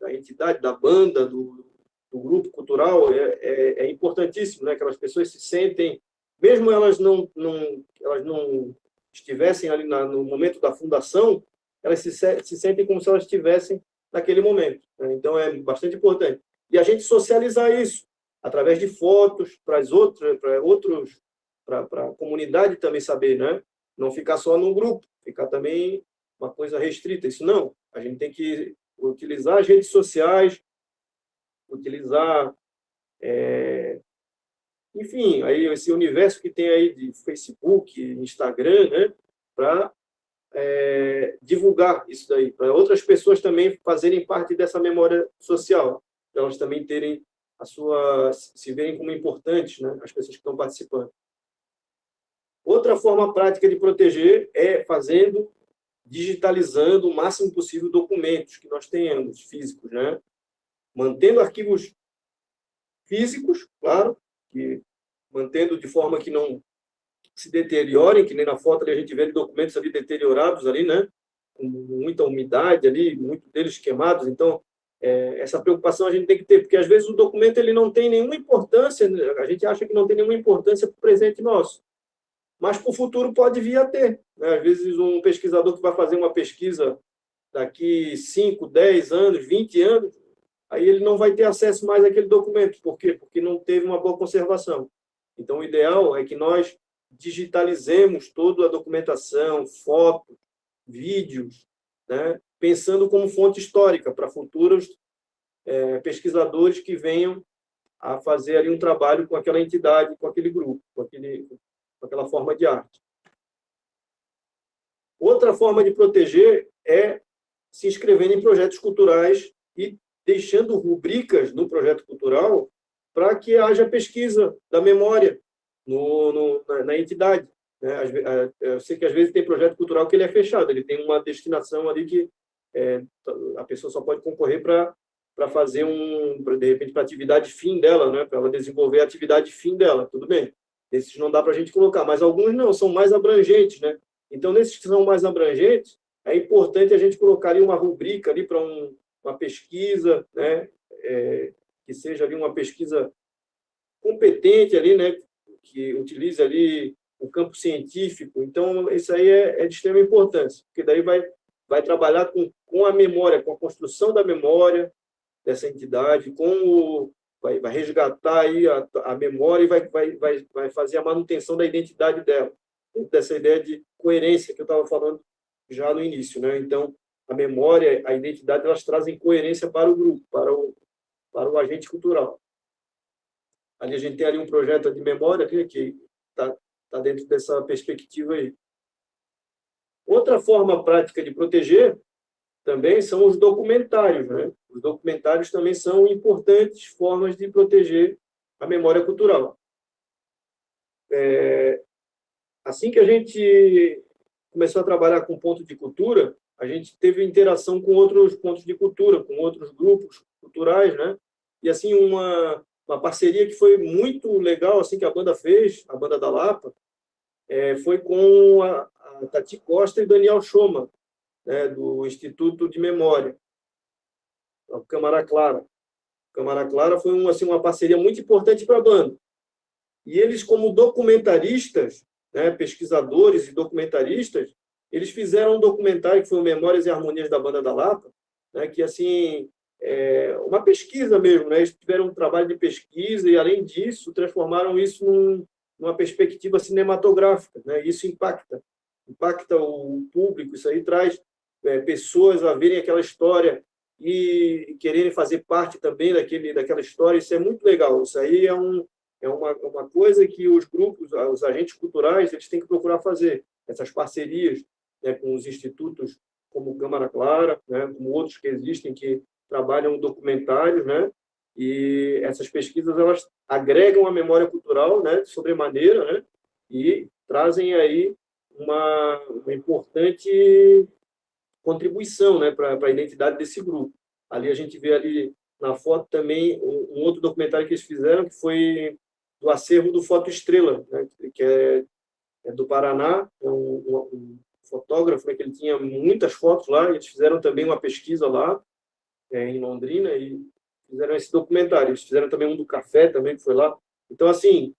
da entidade, da banda, do grupo cultural, é importantíssimo, né? Aquelas pessoas se sentem, mesmo elas não estivessem ali no momento da fundação, elas se sentem como se elas estivessem naquele momento, né? Então, é bastante importante. E a gente socializar isso através de fotos para a comunidade também saber, né? Não ficar só num grupo, ficar também uma coisa restrita. Isso não. A gente tem que utilizar as redes sociais, utilizar, enfim, aí esse universo que tem aí de Facebook, Instagram, né? Para divulgar isso daí, para outras pessoas também fazerem parte dessa memória social, para elas também terem se verem como importantes, né? As pessoas que estão participando. Outra forma prática de proteger é digitalizando o máximo possível documentos que nós tenhamos, físicos, né? Mantendo arquivos físicos, claro, mantendo de forma que não se deteriorem, que nem na foto ali a gente vê documentos ali deteriorados ali, né? Com muita umidade ali, muitos deles queimados. Então, essa preocupação a gente tem que ter, porque às vezes o documento ele não tem nenhuma importância, a gente acha que não tem nenhuma importância para o presente nosso, mas para o futuro pode vir a ter, né? Às vezes um pesquisador que vai fazer uma pesquisa daqui 5, 10 anos, 20 anos, aí ele não vai ter acesso mais àquele documento. Por quê? Porque não teve uma boa conservação. Então, o ideal é que nós digitalizemos toda a documentação, fotos, vídeos, né? Pensando como fonte histórica para futuros pesquisadores que venham a fazer ali um trabalho com aquela entidade, com aquele grupo, com aquela forma de arte. Outra forma de proteger é se inscrevendo em projetos culturais e deixando rubricas no projeto cultural para que haja pesquisa da memória na entidade. Eu sei que às vezes tem projeto cultural que ele é fechado, ele tem uma destinação ali que a pessoa só pode concorrer para fazer de repente, para a atividade fim dela, né? Para ela desenvolver a atividade fim dela, tudo bem. Esses não dá para a gente colocar, mas alguns não, são mais abrangentes, né? Então, nesses que são mais abrangentes, é importante a gente colocar ali uma rubrica ali para uma pesquisa, né? Que seja ali uma pesquisa competente ali, né? Que utilize ali o campo científico. Então, isso aí é de extrema importância, porque daí vai trabalhar com a memória, com a construção da memória dessa entidade, vai resgatar aí a memória e vai fazer a manutenção da identidade dela, dessa ideia de coerência que eu estava falando já no início, né? Então, a memória, a identidade, elas trazem coerência para o grupo, para o agente cultural. Ali a gente tem ali um projeto de memória que está dentro dessa perspectiva aí. Outra forma prática de proteger também são os documentários, né? Os documentários também são importantes formas de proteger a memória cultural. Assim que a gente começou a trabalhar com ponto de cultura, a gente teve interação com outros pontos de cultura, com outros grupos culturais, né? E assim uma parceria que foi muito legal, assim que a banda fez, a banda da Lapa, foi com a Tati Costa e Daniel Schoma, né, do Instituto de Memória, o Câmara Clara. Câmara Clara foi uma parceria muito importante para a banda. E eles, como documentaristas, né, pesquisadores e documentaristas, eles fizeram um documentário que foi o Memórias e Harmonias da Banda da Lapa, né, que assim uma pesquisa mesmo, né? Eles tiveram um trabalho de pesquisa e, além disso, transformaram isso numa perspectiva cinematográfica, né? Isso impacta o público, isso aí traz pessoas a verem aquela história e quererem fazer parte também daquela história. Isso é muito legal. Isso aí é uma coisa que os grupos, os agentes culturais, eles têm que procurar fazer, essas parcerias, né, com os institutos como Câmara Clara, né, como outros que existem que trabalham documentários, né, e essas pesquisas elas agregam a memória cultural, né, de sobremaneira, né, e trazem aí uma importante contribuição, né, para a identidade desse grupo. Ali a gente vê ali na foto também um outro documentário que eles fizeram, que foi do acervo do Foto Estrela, né, que é do Paraná, um fotógrafo, né, que ele tinha muitas fotos lá, e eles fizeram também uma pesquisa lá, em Londrina, e fizeram esse documentário. Eles fizeram também um do café, também, que foi lá. Então, assim,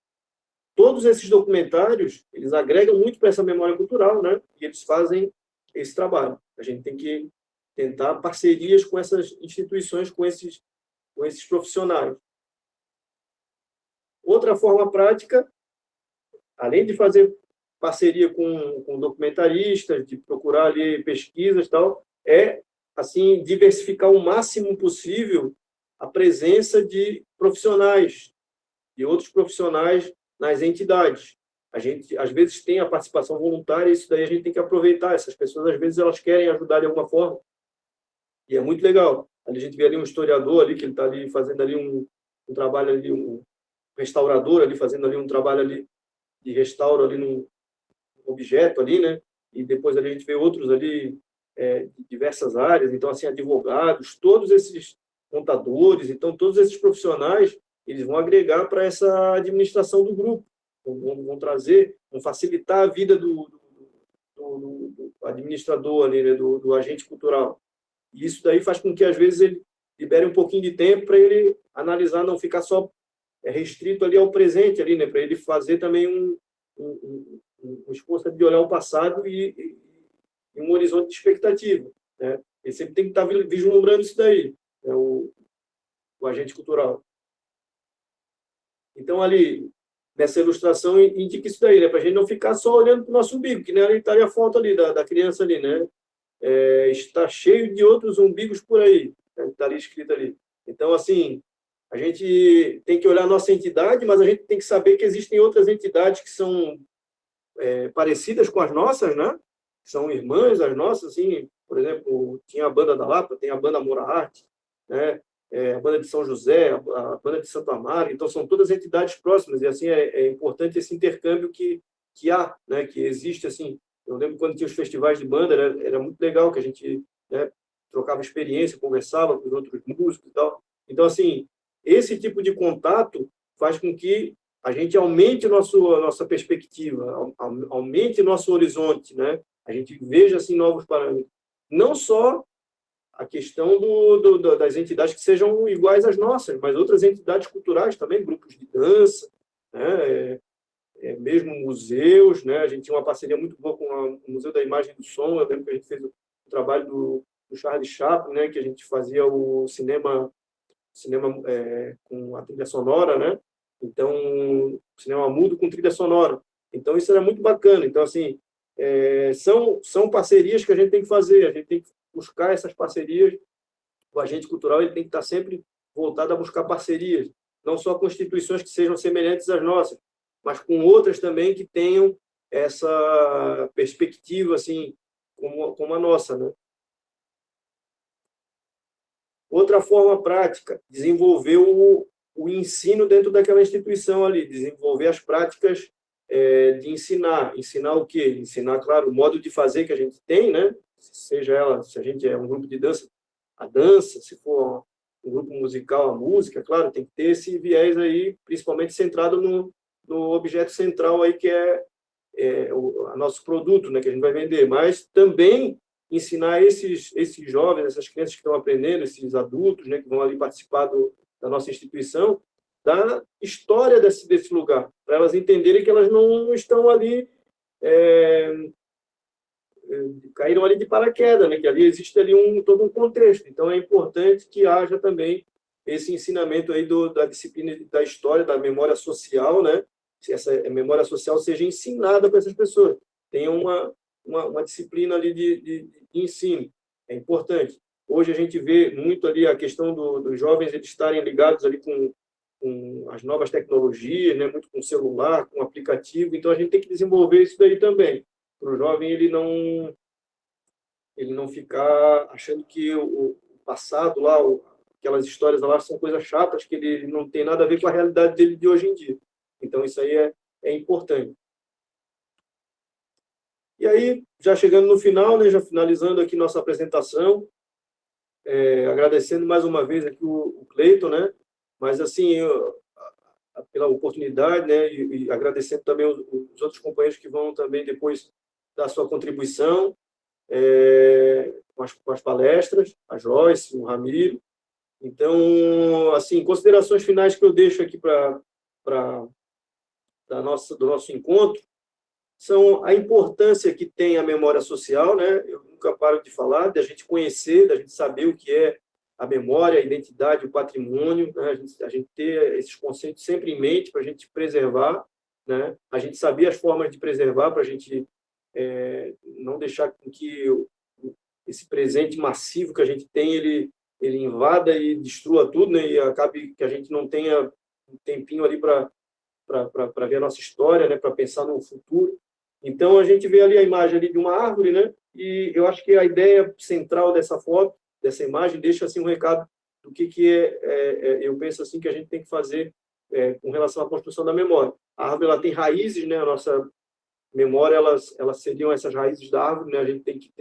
todos esses documentários, eles agregam muito para essa memória cultural, né? E eles fazem esse trabalho. A gente tem que tentar parcerias com essas instituições, com esses profissionais. Outra forma prática, além de fazer parceria com documentaristas, de procurar ali pesquisas e tal, é, assim, diversificar o máximo possível a presença de profissionais, de outros profissionais nas entidades. A gente, às vezes, tem a participação voluntária, e isso daí a gente tem que aproveitar. Essas pessoas, às vezes, elas querem ajudar de alguma forma, e é muito legal. A gente vê ali um historiador ali, que ele está ali fazendo ali um trabalho ali, um restaurador ali, fazendo ali um trabalho ali de restauro ali num objeto ali, né? E depois ali a gente vê outros ali de diversas áreas, então, assim, advogados, todos esses contadores, então, todos esses profissionais, eles vão agregar para essa administração do grupo, vão trazer, vão facilitar a vida do administrador ali, né? do agente cultural. E isso daí faz com que, às vezes, ele libere um pouquinho de tempo para ele analisar, não ficar só restrito ali ao presente, ali, né? Para ele fazer também um esforço de olhar o passado e um horizonte de expectativa, né? Ele sempre tem que estar vislumbrando isso daí, né? o agente cultural. Então, ali, nessa ilustração, indica isso daí, né? Para a gente não ficar só olhando para o nosso umbigo, que nem ali estaria a foto ali da criança ali, né? Está cheio de outros umbigos por aí, né? Estaria escrito ali. Então, assim, A gente tem que olhar a nossa entidade, mas a gente tem que saber que existem outras entidades que são parecidas com as nossas, né? São irmãs as nossas, assim, por exemplo, tinha a banda da Lapa, tem a banda Amor à Arte, né? A banda de São José, a banda de Santo Amaro, então são todas entidades próximas, e assim é importante esse intercâmbio que há, né? Que existe, assim. Eu lembro quando tinha os festivais de banda, era muito legal, que a gente, né, trocava experiência, conversava com os outros músicos e tal. Então, assim, esse tipo de contato faz com que a gente aumente nossa perspectiva, aumente nosso horizonte, né? A gente veja assim novos parâmetros. Não só a questão das entidades que sejam iguais às nossas, mas outras entidades culturais também, grupos de dança, né? Mesmo museus, né? A gente tinha uma parceria muito boa com o Museu da Imagem e do Som. Eu lembro que a gente fez o trabalho do Charlie Chaplin, né? Que a gente fazia o cinema com a trilha sonora, né? Então, cinema mudo com trilha sonora. Então, isso era muito bacana. Então, assim, são parcerias que a gente tem que fazer, a gente tem que buscar essas parcerias. O agente cultural ele tem que estar sempre voltado a buscar parcerias, não só com instituições que sejam semelhantes às nossas, mas com outras também que tenham essa perspectiva, assim, como a nossa, né? Outra forma prática, desenvolver o ensino dentro daquela instituição ali, desenvolver as práticas de ensinar. Ensinar o quê? Ensinar, claro, o modo de fazer que a gente tem, né? Se a gente é um grupo de dança, a dança, se for um grupo musical, a música, claro, tem que ter esse viés aí, principalmente centrado no objeto central aí, que é o nosso produto, né, que a gente vai vender, mas também ensinar esses jovens, essas crianças que estão aprendendo, esses adultos, né, que vão ali participar da nossa instituição, da história desse lugar, para elas entenderem que elas não estão ali, caíram ali de paraquedas, né, que ali existe ali todo um contexto. Então, é importante que haja também esse ensinamento aí da disciplina da história, da memória social, né, se essa memória social seja ensinada para essas pessoas. Tem uma disciplina ali de ensino. É importante. Hoje a gente vê muito ali a questão dos jovens eles estarem ligados ali com as novas tecnologias, né? Muito com celular, com aplicativo. Então a gente tem que desenvolver isso daí também, para o jovem ele não ficar achando que o passado lá, aquelas histórias lá são coisas chatas, que ele não tem nada a ver com a realidade dele de hoje em dia. Então isso aí é importante. E aí, já chegando no final, né, já finalizando aqui nossa apresentação, agradecendo mais uma vez aqui o Cleiton, né, mas assim, pela oportunidade, né, e agradecendo também os outros companheiros que vão também depois dar sua contribuição com as palestras, a Joyce, o Ramiro. Então, assim, considerações finais que eu deixo aqui do nosso encontro, são a importância que tem a memória social, né? Eu nunca paro de falar, da gente conhecer, da gente saber o que é a memória, a identidade, o patrimônio, né? A gente ter esses conceitos sempre em mente para a gente preservar, né? A gente saber as formas de preservar para a gente não deixar com que esse presente massivo que a gente tem, ele invada e destrua tudo, né? E acabe que a gente não tenha um tempinho ali para ver a nossa história, né? Para pensar no futuro. Então, a gente vê ali a imagem ali de uma árvore, né? E eu acho que a ideia central dessa foto, dessa imagem, deixa assim um recado do que eu penso assim que a gente tem que fazer com relação à construção da memória. A árvore ela tem raízes, né? A nossa memória, elas seriam essas raízes da árvore, né? A gente tem que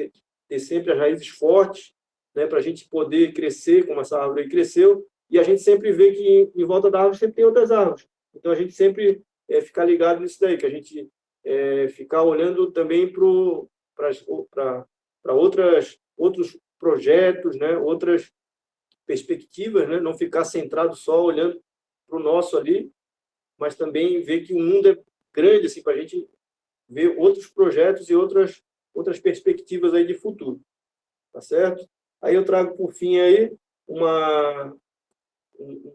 ter sempre as raízes fortes, né? Para a gente poder crescer como essa árvore cresceu. E a gente sempre vê que em volta da árvore sempre tem outras árvores. Então, a gente sempre ficar ligado nisso daí, que a gente ficar olhando também para outros projetos, né? Outras perspectivas, né? Não ficar centrado só olhando para o nosso ali, mas também ver que o mundo é grande, assim, para a gente ver outros projetos e outras perspectivas aí de futuro, tá certo? Aí eu trago por fim aí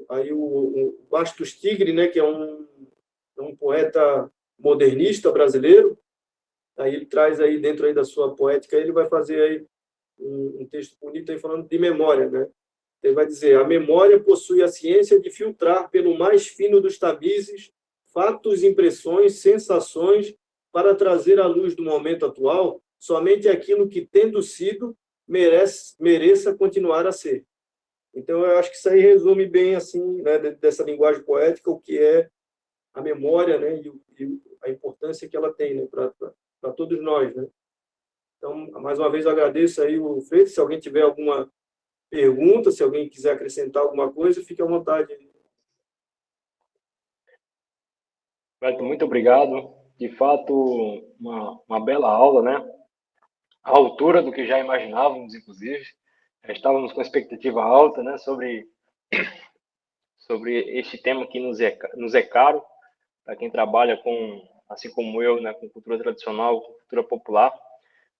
aí o Bastos Tigre, né, que é um poeta modernista brasileiro. Aí ele traz aí dentro aí da sua poética, ele vai fazer aí um texto bonito aí falando de memória, né? Ele vai dizer: a memória possui a ciência de filtrar pelo mais fino dos tamizes fatos, impressões, sensações, para trazer à luz do momento atual somente aquilo que, tendo sido, mereça continuar a ser. Então, eu acho que isso aí resume bem, assim, né, dessa linguagem poética, o que é a memória, né, e a importância que ela tem, né, para todos nós, né. Então, mais uma vez, eu agradeço aí o Freitas. Se alguém tiver alguma pergunta, se alguém quiser acrescentar alguma coisa, fique à vontade. Beto, muito obrigado. De fato, uma bela aula, né? À altura do que já imaginávamos, inclusive. Já estávamos com expectativa alta, né? Sobre este tema que nos é caro, para quem trabalha com, assim como eu, né? Com cultura tradicional, com cultura popular.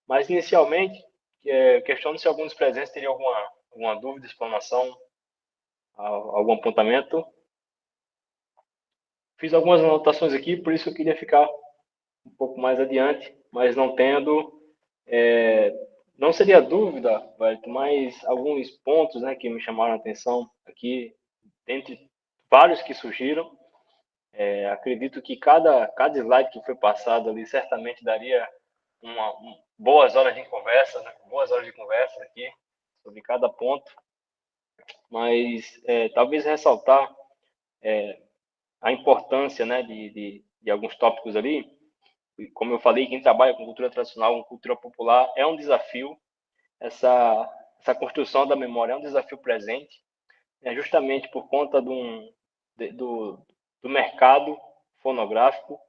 Mas, inicialmente, questiono se algum dos presentes teria alguma dúvida, explanação, algum apontamento. Fiz algumas anotações aqui, por isso eu queria ficar um pouco mais adiante, mas não tendo, não seria dúvida, mas alguns pontos, né, que me chamaram a atenção aqui, dentre vários que surgiram. Acredito que cada slide que foi passado ali certamente daria boas horas de conversa, né, boas horas de conversa aqui sobre cada ponto, mas talvez ressaltar a importância, né, de alguns tópicos ali. Como eu falei, quem trabalha com cultura tradicional, com cultura popular, é um desafio. Essa construção da memória é um desafio presente, justamente por conta do mercado fonográfico,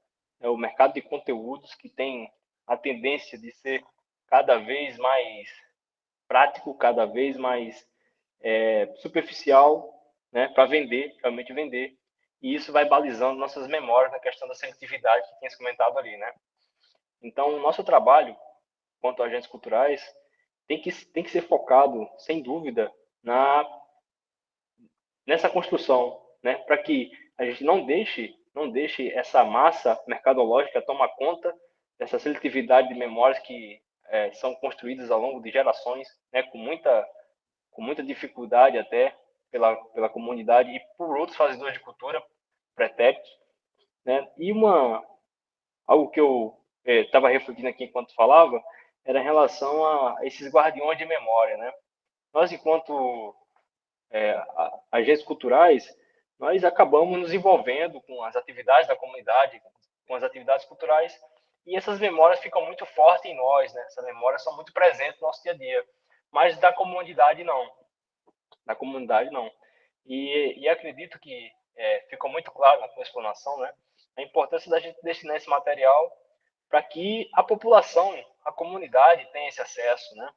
o mercado de conteúdos, que tem a tendência de ser cada vez mais prático, cada vez mais superficial, né, para vender, realmente vender. E isso vai balizando nossas memórias na questão da seletividade que tinha comentado ali, né? Então, o nosso trabalho, quanto agentes culturais, tem que ser focado, sem dúvida, nessa construção, né? Para que a gente não deixe essa massa mercadológica tomar conta dessa seletividade de memórias que são construídas ao longo de gerações, né? Com muita dificuldade até pela comunidade e por outros fazedores de cultura pretéritos, né? E algo que eu estava refletindo aqui enquanto falava era em relação a esses guardiões de memória, né? Nós, enquanto agentes culturais, nós acabamos nos envolvendo com as atividades da comunidade, com as atividades culturais, e essas memórias ficam muito fortes em nós, né? Essas memórias são muito presentes no nosso dia a dia, mas da comunidade não. Da comunidade não. E acredito que ficou muito claro na tua explanação, né? A importância da gente destinar esse material para que a população, a comunidade tenha esse acesso, né?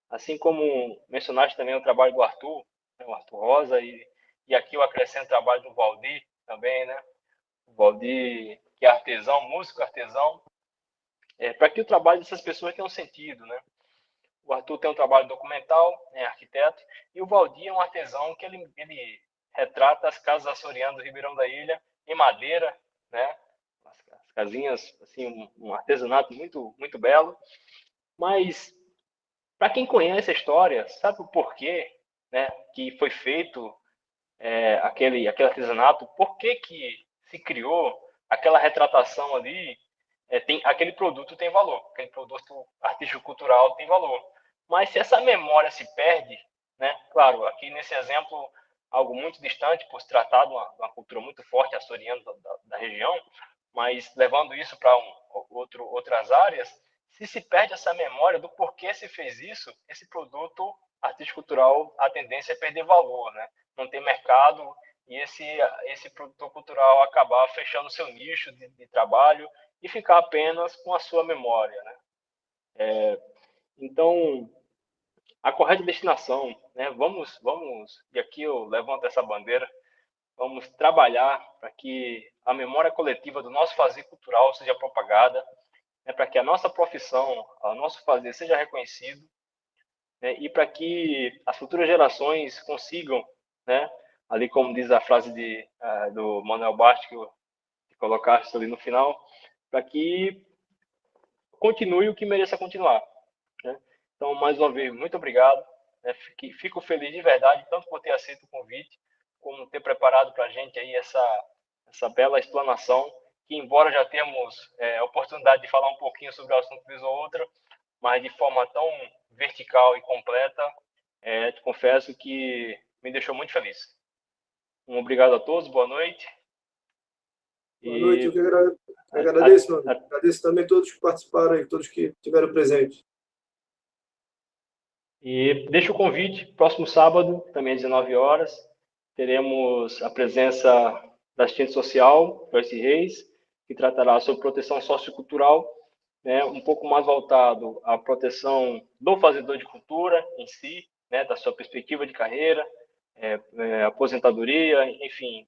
Assim como mencionaste também o trabalho do Arthur, né, o Arthur Rosa, e aqui eu acrescento o trabalho do Valdir também, né? O Valdir, que é artesão, músico artesão, para que o trabalho dessas pessoas tenha um sentido, né? O Arthur tem um trabalho documental, é arquiteto, e o Valdir é um artesão que ele retrata as casas açorianas do Ribeirão da Ilha em madeira, né? As casinhas, assim, um artesanato muito, muito belo. Mas, para quem conhece a história, sabe o porquê, né, que foi feito aquele artesanato, por que se criou aquela retratação ali, aquele produto tem valor, aquele produto artístico-cultural tem valor. Mas se essa memória se perde, né, claro, aqui nesse exemplo, algo muito distante, por se tratar de uma cultura muito forte açoriana da região, mas levando isso para outras áreas, se perde essa memória do porquê se fez isso, esse produto artístico-cultural, a tendência é perder valor, né? Não tem mercado e esse produtor cultural acabar fechando seu nicho de trabalho e ficar apenas com a sua memória, né? Então, a correta destinação, né? Vamos, e aqui eu levanto essa bandeira, vamos trabalhar para que a memória coletiva do nosso fazer cultural seja propagada, né? Para que a nossa profissão, o nosso fazer seja reconhecido, né? E para que as futuras gerações consigam, né? Ali como diz a frase do Manuel Bastos, que colocaste ali no final, para que continue o que mereça continuar, né? Então, mais uma vez, muito obrigado. né? Fico feliz de verdade, tanto por ter aceito o convite, como ter preparado para a gente aí essa bela explanação, que embora já temos a oportunidade de falar um pouquinho sobre o assunto vez ou outra, mas de forma tão vertical e completa, te confesso que me deixou muito feliz. Um obrigado a todos, boa noite. Boa noite, eu que agradeço, mano. Agradeço também a todos que participaram e todos que estiveram presentes. E deixo o convite, próximo sábado, também às 19 horas, teremos a presença da assistente social, Joyce Reis, que tratará sobre proteção sociocultural, né, um pouco mais voltado à proteção do fazedor de cultura em si, né, da sua perspectiva de carreira, aposentadoria, enfim,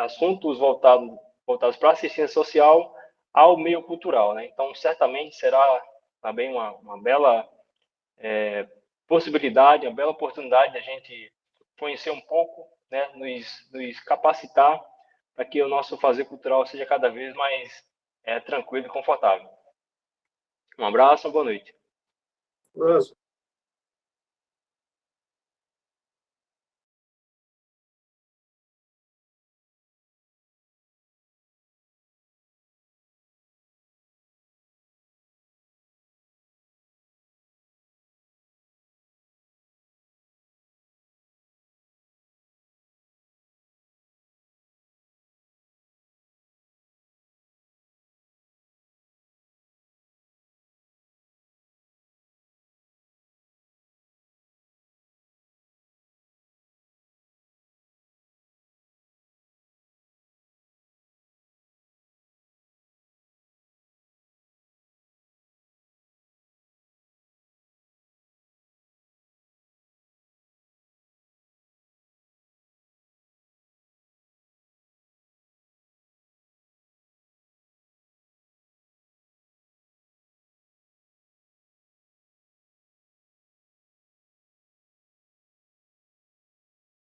assuntos voltados para a assistência social ao meio cultural, né? Então, certamente será também uma bela possibilidade, uma bela oportunidade de a gente conhecer um pouco, né? Nos capacitar para que o nosso fazer cultural seja cada vez mais tranquilo e confortável. Um abraço, uma boa noite. Um abraço.